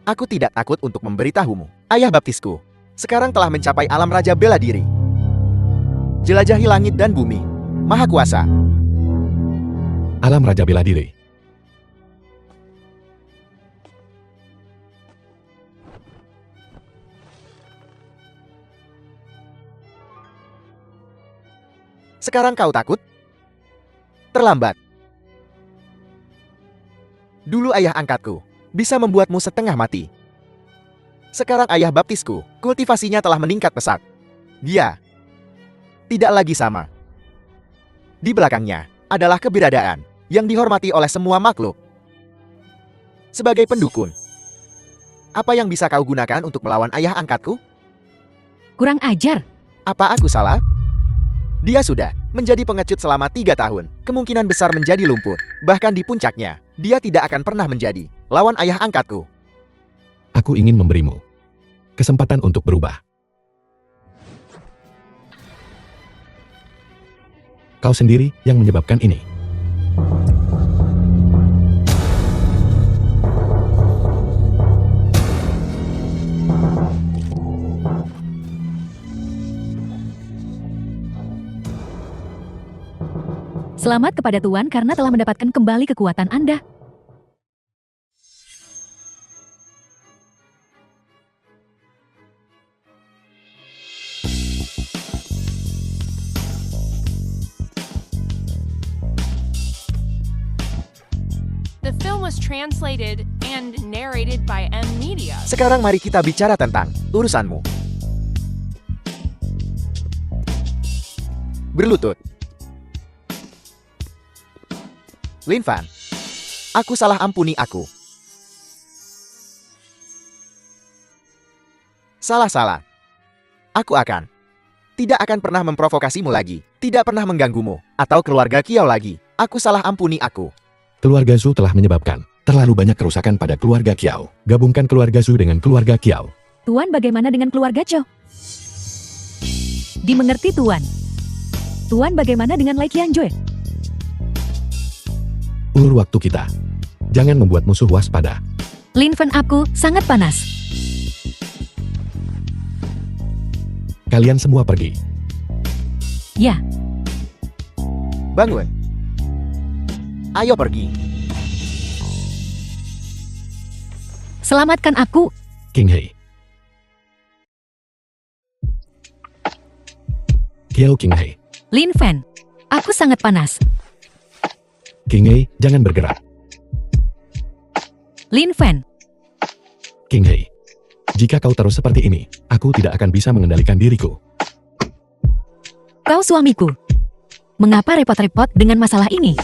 A: Aku tidak takut untuk memberitahumu. Ayah baptisku sekarang telah mencapai alam raja bela diri. Jelajahi langit dan bumi. Maha kuasa.
C: Alam raja bela diri.
A: Sekarang kau takut? Terlambat. Dulu ayah angkatku bisa membuatmu setengah mati. Sekarang ayah baptisku, kultivasinya telah meningkat pesat. Dia tidak lagi sama. Di belakangnya adalah keberadaan yang dihormati oleh semua makhluk. Sebagai pendukun, apa yang bisa kau gunakan untuk melawan ayah angkatku?
B: Kurang ajar.
A: Apa aku salah? Dia sudah menjadi pengecut selama 3 tahun. Kemungkinan besar menjadi lumpuh. Bahkan di puncaknya, dia tidak akan pernah menjadi lawan ayah angkatku.
C: Aku ingin memberimu kesempatan untuk berubah. Kau sendiri yang menyebabkan ini.
B: Selamat kepada Tuan karena telah mendapatkan kembali kekuatan Anda.
D: The film was translated and narrated by M-Media.
A: Sekarang mari kita bicara tentang urusanmu. Berlutut. Lin Fan, aku salah, ampuni aku. Salah. Aku tidak akan pernah memprovokasimu lagi, tidak pernah mengganggumu, atau keluarga Kiao lagi. Aku salah, ampuni aku.
C: Keluarga Zhu telah menyebabkan terlalu banyak kerusakan pada keluarga Kiao. Gabungkan keluarga Zhu dengan keluarga Kiao.
B: Tuan bagaimana dengan keluarga Cho? Dimengerti, Tuan. Tuan, bagaimana dengan Lai Qiangjue?
C: Ulur waktu kita. Jangan membuat musuh waspada.
B: Lin Fen, aku sangat panas.
C: Kalian semua pergi.
B: Ya,
A: Bangun. Ayo pergi.
B: selamatkan aku.
C: King Hei. Kiao King Hei.
B: Lin Fen, aku sangat panas.
C: King Hei, jangan bergerak.
B: Lin Fen,
C: King Hei. Jika kau terus seperti ini, aku tidak akan bisa mengendalikan diriku.
B: kau suamiku. Mengapa repot-repot dengan masalah ini?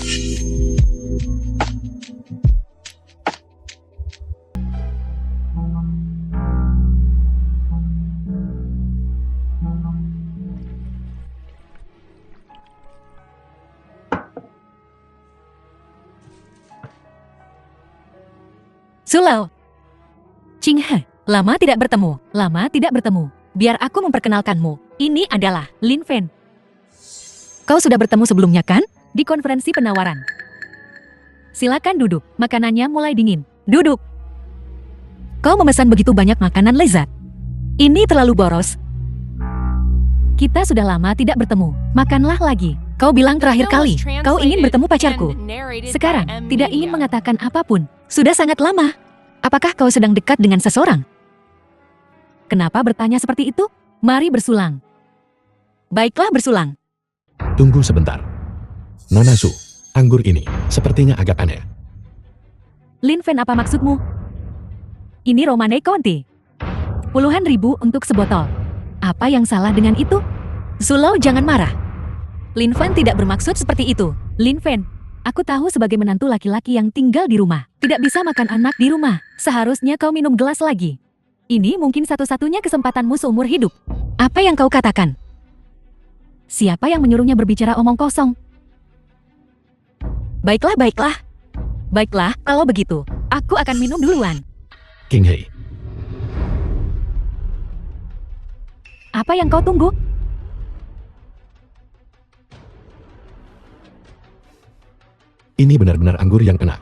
B: Sulau. Qing He, lama tidak bertemu. Lama tidak bertemu. Biar aku memperkenalkanmu. Ini adalah Lin Fen. Kau sudah bertemu sebelumnya kan? Di konferensi penawaran. Silakan duduk. Makanannya mulai dingin. Duduk. Kau memesan begitu banyak makanan lezat. Ini terlalu boros. Kita sudah lama tidak bertemu. Makanlah lagi. Kau bilang terakhir kali, kau ingin bertemu pacarku. Sekarang, tidak ingin mengatakan apapun. Sudah sangat lama. Apakah kau sedang dekat dengan seseorang? Kenapa bertanya seperti itu? Mari bersulang. Baiklah, bersulang.
C: Tunggu sebentar. Nona Su, anggur ini sepertinya agak aneh.
B: Lin Fen, apa maksudmu? Ini Romane Conti. Puluhan ribu untuk sebotol. Apa yang salah dengan itu? Sulau, jangan marah. Lin Fen tidak bermaksud seperti itu. Lin Fen, aku tahu sebagai menantu laki-laki yang tinggal di rumah, tidak bisa makan anak di rumah. Seharusnya kau minum gelas lagi. Ini mungkin satu-satunya kesempatanmu seumur hidup. Apa yang kau katakan? Siapa yang menyuruhnya berbicara omong kosong? Baiklah, baiklah. Baiklah, kalau begitu, aku akan minum duluan.
C: King Hei,
B: Apa yang kau tunggu?
C: ini benar-benar anggur yang enak.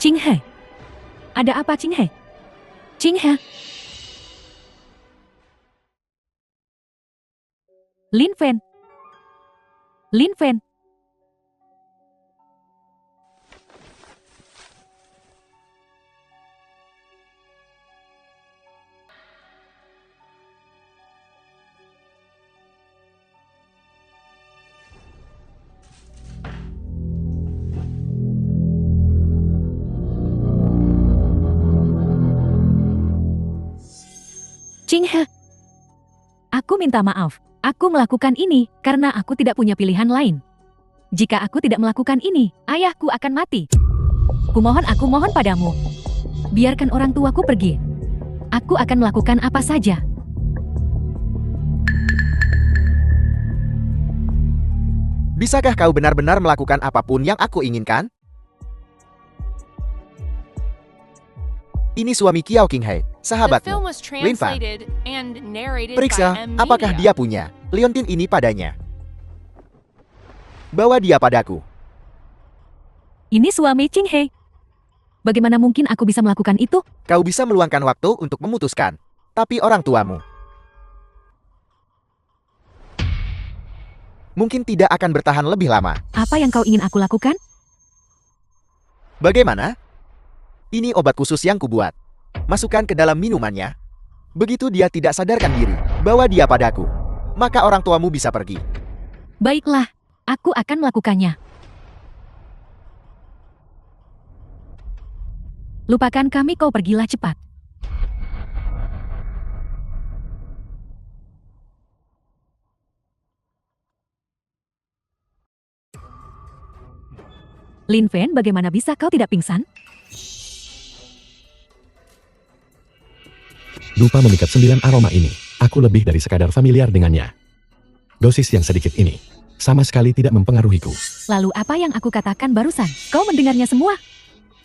B: Qing He. Ada apa, Qing He? Qing He. Lin Fen. Lin Fen. Qing He. Aku minta maaf. Aku melakukan ini karena aku tidak punya pilihan lain. Jika aku tidak melakukan ini, ayahku akan mati. Aku mohon padamu. Biarkan orang tuaku pergi. Aku akan melakukan apa saja.
A: Bisakah kau benar-benar melakukan apapun yang aku inginkan? Ini suami Kiao King Hei,
D: The
A: sahabatmu.
D: film was
A: Lin Fan.
D: translated and narrated
A: Periksa,
D: by M
A: apakah
D: Media.
A: dia punya liontin ini padanya. Bawa dia padaku.
B: Ini suami Qing He. Bagaimana mungkin aku bisa melakukan itu?
A: Kau bisa meluangkan waktu untuk memutuskan. Tapi orang tuamu mungkin tidak akan bertahan lebih lama.
B: Apa yang kau ingin aku lakukan?
A: Bagaimana? Ini obat khusus yang kubuat. Masukkan ke dalam minumannya. Begitu dia tidak sadarkan diri, bawa dia padaku. Maka orang tuamu bisa pergi.
B: Baiklah, aku akan melakukannya. Lupakan kami, kau pergilah cepat. Lin Fen, bagaimana bisa kau tidak pingsan?
C: Lupa memikat 9 aroma ini. Aku lebih dari sekadar familiar dengannya. Dosis yang sedikit ini sama sekali tidak mempengaruhiku.
B: Lalu apa yang aku katakan barusan? Kau mendengarnya semua?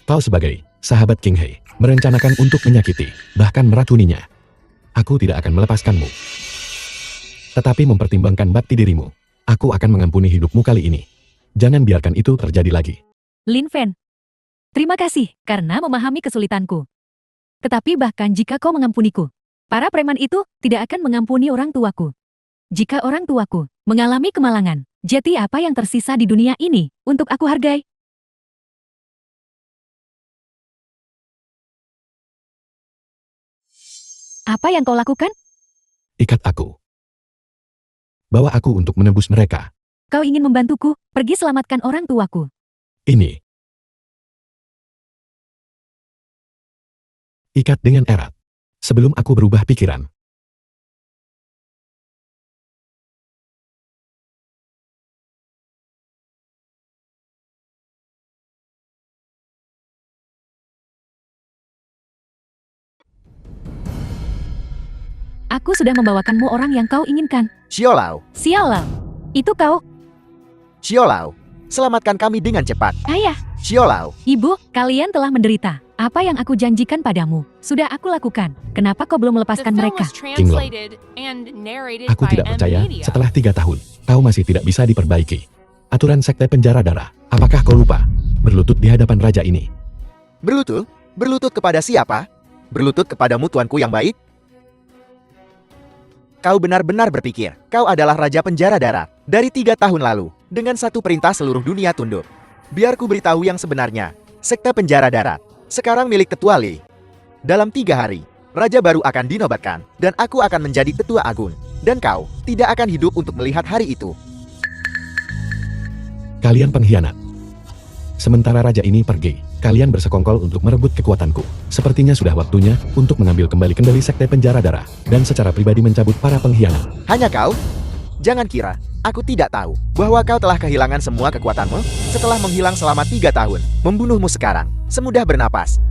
C: Kau sebagai sahabat King Hei merencanakan untuk menyakiti, bahkan meracuninya. Aku tidak akan melepaskanmu. Tetapi mempertimbangkan bakti dirimu, aku akan mengampuni hidupmu kali ini. Jangan biarkan itu terjadi lagi.
B: Lin Fen, terima kasih karena memahami kesulitanku. Tetapi bahkan jika kau mengampuniku, para preman itu tidak akan mengampuni orang tuaku. Jika orang tuaku mengalami kemalangan, jadi apa yang tersisa di dunia ini untuk aku hargai? Apa yang kau lakukan?
C: Ikat aku. Bawa aku untuk menebus mereka.
B: Kau ingin membantuku, pergi selamatkan orang tuaku.
C: Ini. Ikat dengan erat. Sebelum aku berubah pikiran.
B: Aku sudah membawakanmu orang yang kau inginkan.
A: Xiaolao,
B: Sialah, itu kau.
A: Xiaolao, selamatkan kami dengan cepat.
B: Ayah,
A: Xiaolao,
B: ibu, kalian telah menderita. Apa yang aku janjikan padamu, sudah aku lakukan. Kenapa kau belum
D: The
B: melepaskan
D: film
B: mereka?
D: was translated and narrated
C: Aku
D: by
C: tidak
D: M
C: percaya,
D: Media.
C: setelah 3 tahun, kau masih tidak bisa diperbaiki. Aturan sekte penjara darah, apakah kau lupa? Berlutut di hadapan raja ini.
A: berlutut? Berlutut kepada siapa? Berlutut kepadamu tuanku yang baik? Kau benar-benar berpikir, kau adalah Raja Penjara Darat. Dari 3 tahun lalu, dengan satu perintah seluruh dunia tunduk. Biar ku beritahu yang sebenarnya, Sekte Penjara Darat, sekarang milik Ketua Li. Dalam 3 hari, Raja baru akan dinobatkan, dan aku akan menjadi Ketua Agung. Dan kau, tidak akan hidup untuk melihat hari itu.
C: Kalian pengkhianat. Sementara raja ini pergi, kalian bersekongkol untuk merebut kekuatanku. Sepertinya sudah waktunya untuk mengambil kembali kendali sekte penjara darah, dan secara pribadi mencabut para pengkhianat.
A: Hanya kau? Jangan kira, aku tidak tahu bahwa kau telah kehilangan semua kekuatanmu setelah menghilang selama 3 tahun. Membunuhmu sekarang, semudah bernapas.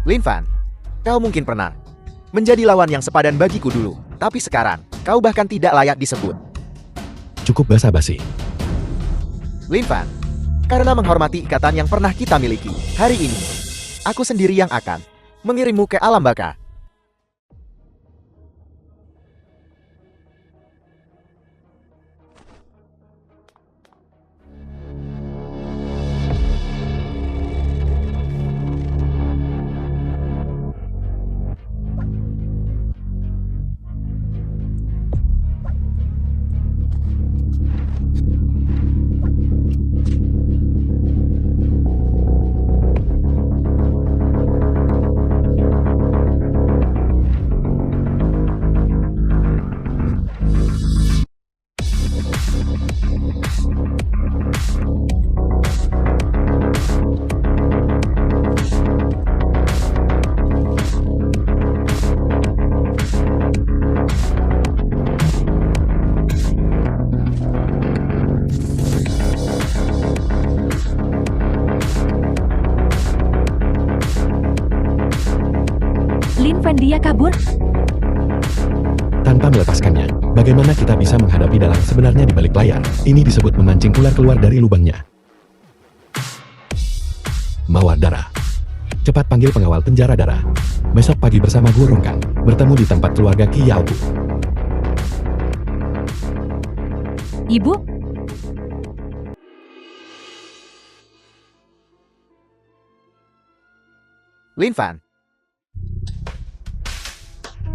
A: Lin Fan, kau mungkin pernah menjadi lawan yang sepadan bagiku dulu, tapi sekarang, kau bahkan tidak layak disebut.
C: Cukup basa-basi.
A: Lin Fan, karena menghormati ikatan yang pernah kita miliki, hari ini, aku sendiri yang akan mengirimmu ke alam baka.
B: Lin Fan dia kabur?
C: Tanpa melepaskannya, bagaimana kita bisa menghadapi dalang sebenarnya di balik layar? Ini disebut memancing ular keluar dari lubangnya. Mawar darah. Cepat panggil pengawal penjara darah. Besok pagi bersama Guru Rongkang, bertemu di tempat keluarga Qi Yaobu.
B: Ibu?
A: Lin Fan,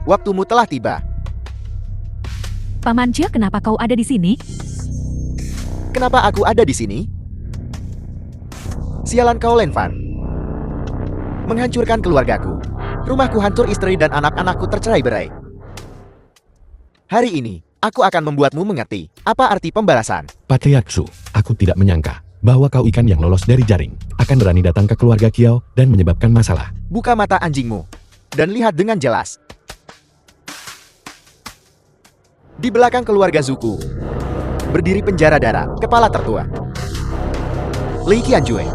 A: waktumu telah tiba.
B: Paman Cia, kenapa kau ada di sini?
A: Kenapa aku ada di sini? Sialan kau, Lin Fan. Menghancurkan keluargaku. Rumahku hancur, istri dan anak-anakku tercerai-berai. Hari ini, aku akan membuatmu mengerti apa arti pembalasan.
C: Patriark Su, aku tidak menyangka bahwa kau ikan yang lolos dari jaring akan berani datang ke keluarga Kiao dan menyebabkan masalah.
A: Buka mata anjingmu dan lihat dengan jelas. Di belakang keluarga Zuku, berdiri penjara darah, kepala tertua. Li Qianjue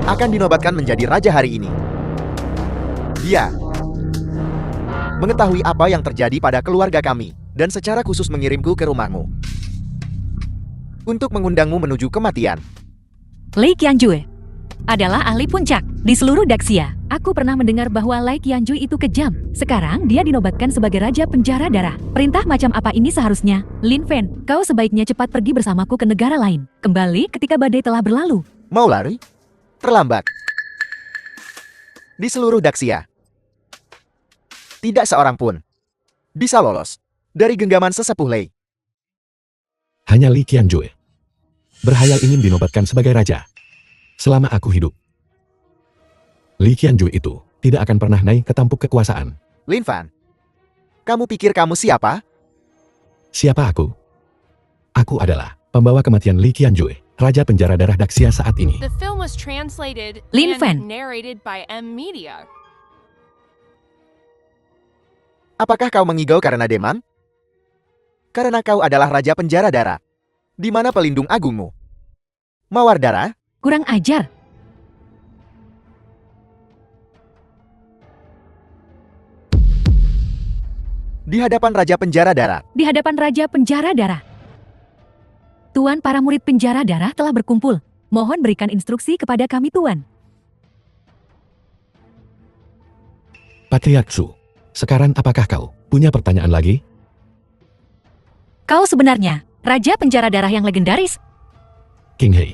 A: akan dinobatkan menjadi raja hari ini. Dia mengetahui apa yang terjadi pada keluarga kami. dan secara khusus mengirimku ke rumahmu untuk mengundangmu menuju kematian.
B: Lei Qianjue adalah ahli puncak di seluruh Daxia. Aku pernah mendengar bahwa Lei Qianjue itu kejam. Sekarang dia dinobatkan sebagai Raja Penjara Darah. Perintah macam apa ini seharusnya? Lin Fen, kau sebaiknya cepat pergi bersamaku ke negara lain. Kembali ketika badai telah berlalu.
A: Mau lari? Terlambat. Di seluruh Daxia, tidak seorang pun bisa lolos dari genggaman sesepuh Lei.
C: Hanya Li Qianjue berhayal ingin dinobatkan sebagai raja. Selama aku hidup, Li Qianjue itu tidak akan pernah naik ke tampuk kekuasaan.
A: Lin Fan, kamu pikir kamu siapa?
C: Siapa aku? Aku adalah pembawa kematian Li Qianjue, Raja Penjara Darah Daxia saat ini.
D: The film was translated
B: Lin
D: and
B: Fan.
D: narrated by M Media.
A: Apakah kau mengigau karena demam? Karena kau adalah Raja Penjara Darah. Di mana pelindung agungmu? Mawar Darah?
B: Kurang ajar.
A: Di hadapan Raja Penjara Darah.
B: Di hadapan Raja Penjara Darah. Tuan, para murid Penjara Darah telah berkumpul. Mohon berikan instruksi kepada kami, Tuan.
C: Patriark Su, sekarang apakah kau punya pertanyaan lagi?
B: Kau sebenarnya Raja Penjara Darah yang legendaris.
C: King Hei,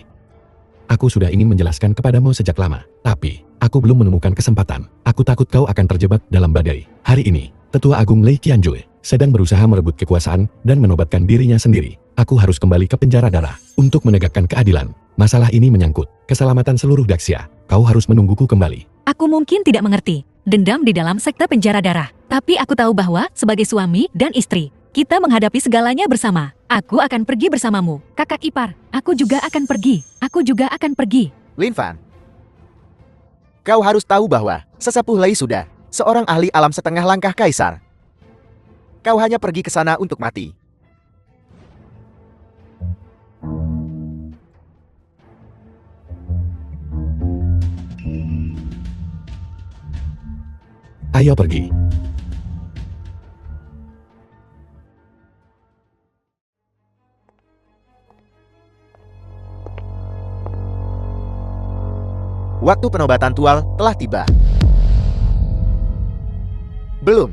C: aku sudah ingin menjelaskan kepadamu sejak lama, tapi aku belum menemukan kesempatan. Aku takut kau akan terjebak dalam badai. Hari ini, Tetua Agung Lei Qianjue sedang berusaha merebut kekuasaan dan menobatkan dirinya sendiri. Aku harus kembali ke Penjara Darah untuk menegakkan keadilan. Masalah ini menyangkut keselamatan seluruh Daxia. Kau harus menungguku kembali.
B: Aku mungkin tidak mengerti dendam di dalam sekte Penjara Darah. Tapi aku tahu bahwa sebagai suami dan istri, kita menghadapi segalanya bersama. Aku akan pergi bersamamu, kakak ipar. Aku juga akan pergi. Aku juga akan pergi.
A: Lin Fan, kau harus tahu bahwa sesepuh Lei sudah seorang ahli alam setengah langkah kaisar. Kau hanya pergi ke sana untuk mati.
C: Ayo pergi.
A: Waktu penobatan tual telah tiba. Belum.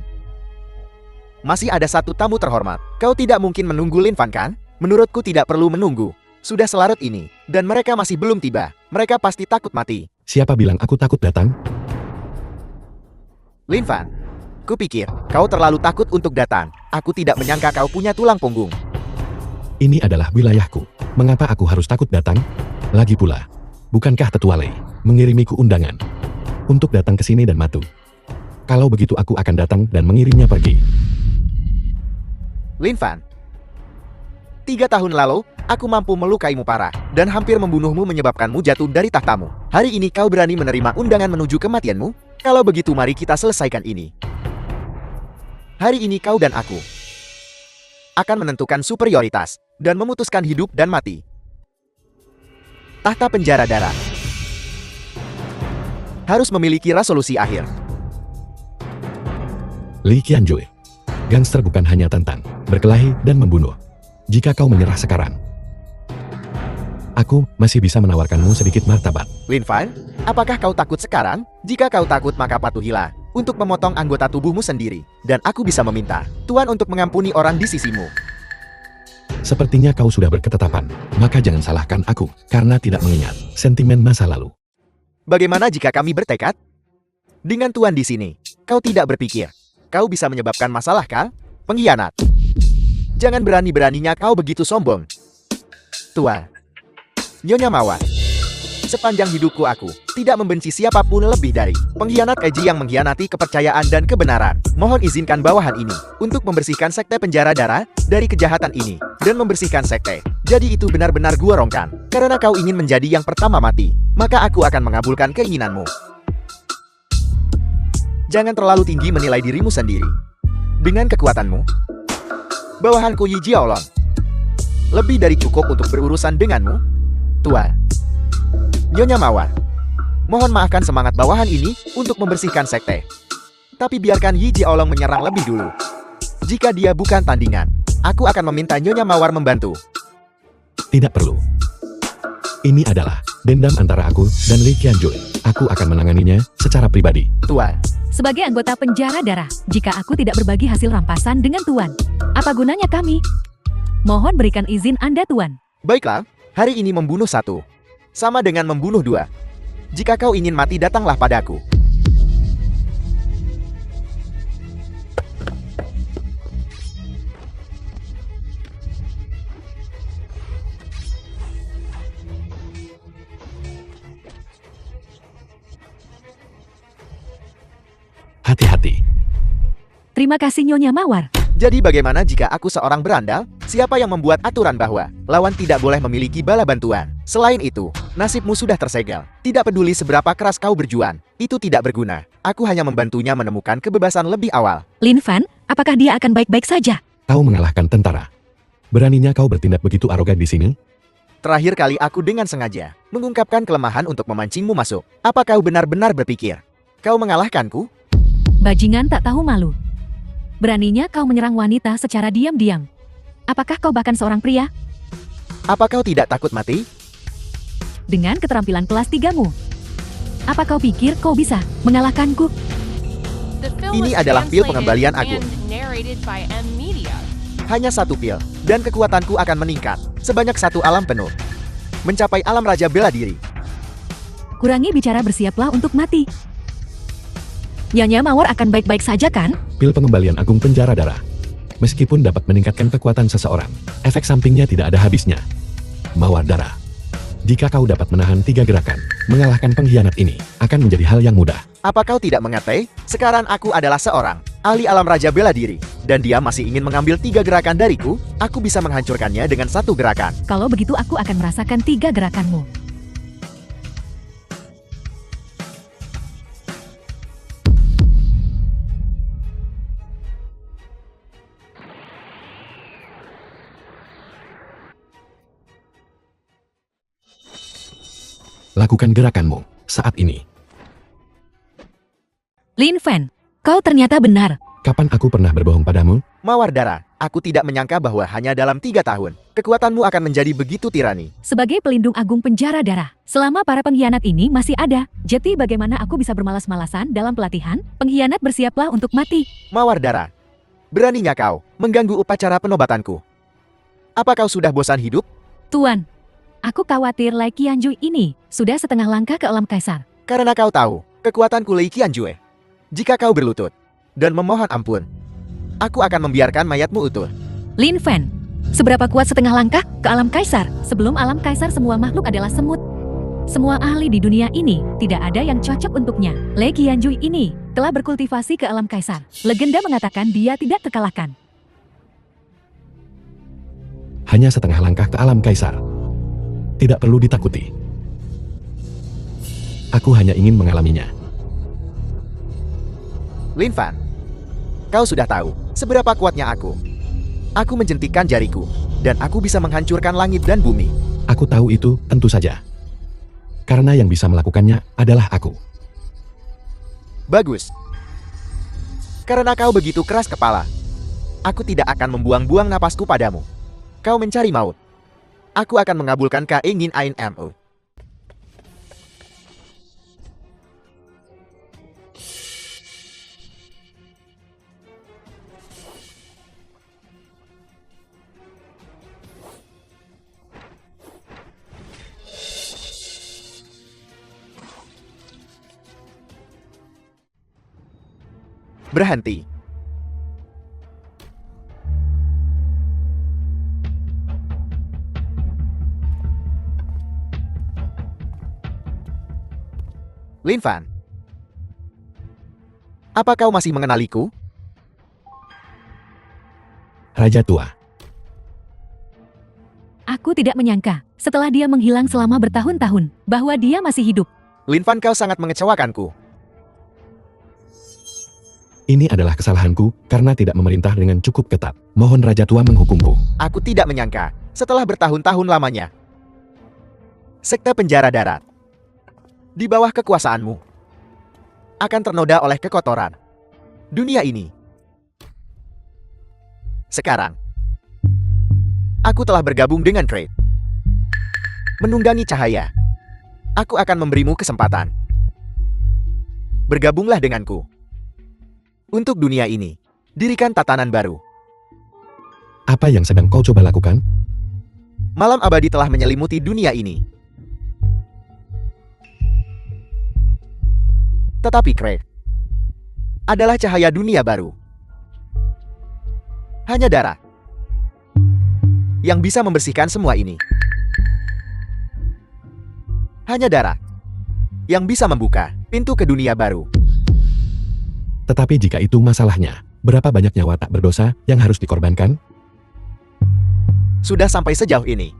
A: Masih ada satu tamu terhormat. Kau tidak mungkin menunggu Lin Fan, kan? Menurutku tidak perlu menunggu. Sudah selarut ini, dan mereka masih belum tiba. Mereka pasti takut mati.
C: Siapa bilang aku takut datang?
A: Lin Fan, kupikir kau terlalu takut untuk datang. Aku tidak menyangka kau punya tulang punggung.
C: Ini adalah wilayahku. Mengapa aku harus takut datang? Lagi pula, bukankah Tetua Lei mengirimiku undangan untuk datang ke sini dan matu? Kalau begitu aku akan datang dan mengirimnya pergi.
A: Lin Fan, 3 tahun lalu, aku mampu melukaimu parah dan hampir membunuhmu menyebabkanmu jatuh dari tahtamu. Hari ini kau berani menerima undangan menuju kematianmu? Kalau begitu mari kita selesaikan ini. Hari ini kau dan aku akan menentukan superioritas dan memutuskan hidup dan mati. Tahta Penjara Darah harus memiliki resolusi akhir.
C: Li Qianjue, gangster bukan hanya tentang berkelahi dan membunuh. Jika kau menyerah sekarang, aku masih bisa menawarkanmu sedikit martabat.
A: Lin Fan, apakah kau takut sekarang? Jika kau takut maka patuhilah untuk memotong anggota tubuhmu sendiri. Dan aku bisa meminta Tuan untuk mengampuni orang di sisimu.
C: Sepertinya kau sudah berketetapan, maka jangan salahkan aku karena tidak mengingat sentimen masa lalu.
A: Bagaimana jika kami bertekad? Dengan Tuan di sini, kau tidak berpikir kau bisa menyebabkan masalah, kah? Pengkhianat. Jangan berani-beraninya kau begitu sombong. Tuan, Nyonya Mawar, sepanjang hidupku aku tidak membenci siapapun lebih dari pengkhianat keji yang mengkhianati kepercayaan dan kebenaran. Mohon izinkan bawahan ini untuk membersihkan sekte Penjara Darah dari kejahatan ini dan membersihkan sekte. Jadi itu benar-benar gua rongkan. Karena kau ingin menjadi yang pertama mati, maka aku akan mengabulkan keinginanmu. Jangan terlalu tinggi menilai dirimu sendiri. Dengan kekuatanmu, bawahanku Yi Jiaolong lebih dari cukup untuk berurusan denganmu. Tuan, Nyonya Mawar, mohon maafkan semangat bawahan ini untuk membersihkan sekte. Tapi biarkan Yi Jiaolong menyerang lebih dulu. Jika dia bukan tandingan, aku akan meminta Nyonya Mawar membantu.
C: Tidak perlu. Ini adalah dendam antara aku dan Lee Qianjui. Aku akan menanganinya secara pribadi.
A: Tuan,
B: Sebagai anggota penjara darah, jika aku tidak berbagi hasil rampasan dengan Tuan, apa gunanya kami? Mohon berikan izin Anda, Tuan.
A: baiklah, hari ini membunuh satu. Sama dengan membunuh dua. Jika kau ingin mati, datanglah padaku.
C: Hati-hati.
B: Terima kasih Nyonya Mawar.
A: Jadi bagaimana jika aku seorang berandal? Siapa yang membuat aturan bahwa lawan tidak boleh memiliki bala bantuan? Selain itu, nasibmu sudah tersegel. Tidak peduli seberapa keras kau berjuang, itu tidak berguna. Aku hanya membantunya menemukan kebebasan lebih awal.
B: Lin Fan, apakah dia akan baik-baik saja?
C: Kau mengalahkan tentara. Beraninya kau bertindak begitu arogan di sini?
A: Terakhir kali aku dengan sengaja mengungkapkan kelemahan untuk memancingmu masuk. Apa kau benar-benar berpikir kau mengalahkanku?
B: Bajingan tak tahu malu. Beraninya kau menyerang wanita secara diam-diam. Apakah kau bahkan seorang pria?
A: Apa kau tidak takut mati?
B: Dengan keterampilan kelas 3-mu. Apa kau pikir kau bisa mengalahkanku?
D: The film
A: Ini
D: was
A: adalah pil
D: translated
A: pengembalian aku.
D: and narrated by M Media.
A: Hanya satu pil, dan kekuatanku akan meningkat sebanyak satu alam penuh. Mencapai alam raja bela diri.
B: Kurangi bicara, bersiaplah untuk mati. Nyonya Mawar akan baik-baik saja kan?
C: Pil pengembalian agung penjara darah. Meskipun dapat meningkatkan kekuatan seseorang, efek sampingnya tidak ada habisnya. Mawar darah. Jika kau dapat menahan 3 gerakan, mengalahkan pengkhianat ini akan menjadi hal yang mudah.
A: Apa kau tidak mengerti? Sekarang aku adalah seorang ahli alam raja bela diri. Dan dia masih ingin mengambil 3 gerakan dariku, aku bisa menghancurkannya dengan 1 gerakan.
B: Kalau begitu aku akan merasakan 3 gerakanmu.
C: Lakukan gerakanmu saat ini.
B: Lin Fan, kau ternyata benar.
C: Kapan aku pernah berbohong padamu?
A: Mawar darah, aku tidak menyangka bahwa hanya dalam 3 tahun, kekuatanmu akan menjadi begitu tirani.
B: Sebagai pelindung agung penjara darah, selama para pengkhianat ini masih ada, jadi bagaimana aku bisa bermalas-malasan dalam pelatihan? Pengkhianat, bersiaplah untuk mati.
A: Mawar darah, beraninya kau mengganggu upacara penobatanku. Apa kau sudah bosan hidup?
B: Tuan, aku khawatir Lai Qianjui ini sudah setengah langkah ke alam kaisar.
A: Karena kau tahu kekuatanku Lei Qianjue. Jika kau berlutut dan memohon ampun, aku akan membiarkan mayatmu utuh.
B: Lin Fan, seberapa kuat setengah langkah ke alam kaisar? Sebelum alam kaisar semua makhluk adalah semut. Semua ahli di dunia ini tidak ada yang cocok untuknya. Lai Qianjui ini telah berkultivasi ke alam kaisar. Legenda mengatakan dia tidak terkalahkan.
C: Hanya setengah langkah ke alam kaisar. Tidak perlu ditakuti. Aku hanya ingin mengalaminya.
A: Lin Fan, kau sudah tahu seberapa kuatnya aku. Aku menjentikkan jariku, dan aku bisa menghancurkan langit dan bumi.
C: Aku tahu itu, tentu saja. Karena yang bisa melakukannya adalah aku.
A: Bagus. Karena kau begitu keras kepala, aku tidak akan membuang-buang napasku padamu. Kau mencari maut. Aku akan mengabulkan keinginanmu. Berhenti. Lin Fan, apa kau masih mengenaliku?
C: Raja tua.
B: Aku tidak menyangka, setelah dia menghilang selama bertahun-tahun, bahwa dia masih hidup.
A: Lin Fan, kau sangat mengecewakanku.
C: Ini adalah kesalahanku karena tidak memerintah dengan cukup ketat. Mohon Raja tua menghukumku.
A: Aku tidak menyangka, setelah bertahun-tahun lamanya, sekte penjara darat di bawah kekuasaanmu akan ternoda oleh kekotoran. Dunia ini Sekarang, aku telah bergabung dengan Kraid. Menunggangi cahaya. Aku akan memberimu kesempatan. Bergabunglah denganku. Untuk dunia ini, dirikan tatanan baru.
C: Apa yang sedang kau coba lakukan?
A: Malam abadi telah menyelimuti dunia ini. Tetapi Kraid adalah cahaya dunia baru. Hanya darah yang bisa membersihkan semua ini. Hanya darah yang bisa membuka pintu ke dunia baru.
C: Tetapi jika itu masalahnya, berapa banyak nyawa tak berdosa yang harus dikorbankan?
A: Sudah sampai sejauh ini,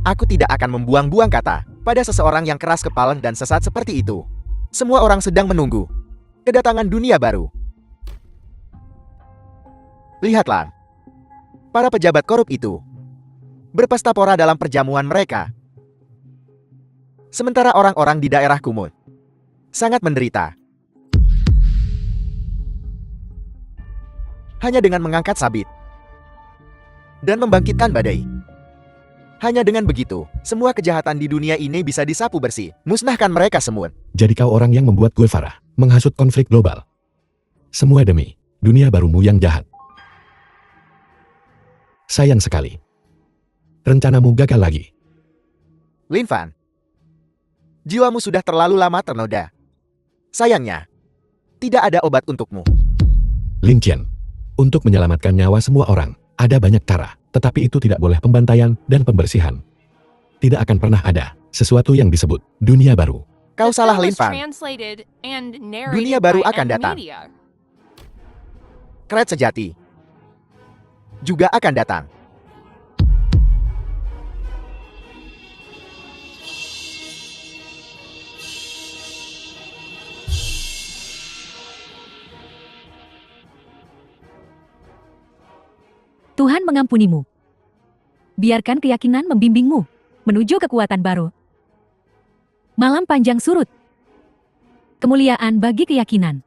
A: aku tidak akan membuang-buang kata pada seseorang yang keras kepala dan sesat seperti itu. Semua orang sedang menunggu kedatangan dunia baru. Lihatlah, para pejabat korup itu berpesta pora dalam perjamuan mereka. Sementara orang-orang di daerah Kumut sangat menderita. Hanya dengan mengangkat sabit dan membangkitkan badai. Hanya dengan begitu, semua kejahatan di dunia ini bisa disapu bersih. Musnahkan mereka semua.
C: Jadi kau orang yang membuat Guevara menghasut konflik global. Semua demi dunia barumu yang jahat. Sayang sekali. Rencanamu gagal lagi.
A: Lin Fan, jiwamu sudah terlalu lama ternoda. Sayangnya, tidak ada obat untukmu.
C: Lin Qian, untuk menyelamatkan nyawa semua orang, ada banyak cara, tetapi itu tidak boleh pembantaian dan pembersihan. Tidak akan pernah ada sesuatu yang disebut dunia baru.
A: Kau
D: The
A: salah,
D: film
A: Lin
D: was
A: Fan.
D: translated and
A: Dunia
D: narrated
A: baru
D: by
A: akan datang.
D: M-Media.
A: Kraid sejati juga akan datang.
B: Tuhan mengampunimu. Biarkan keyakinan membimbingmu menuju kekuatan baru. Malam panjang surut. Kemuliaan bagi keyakinan.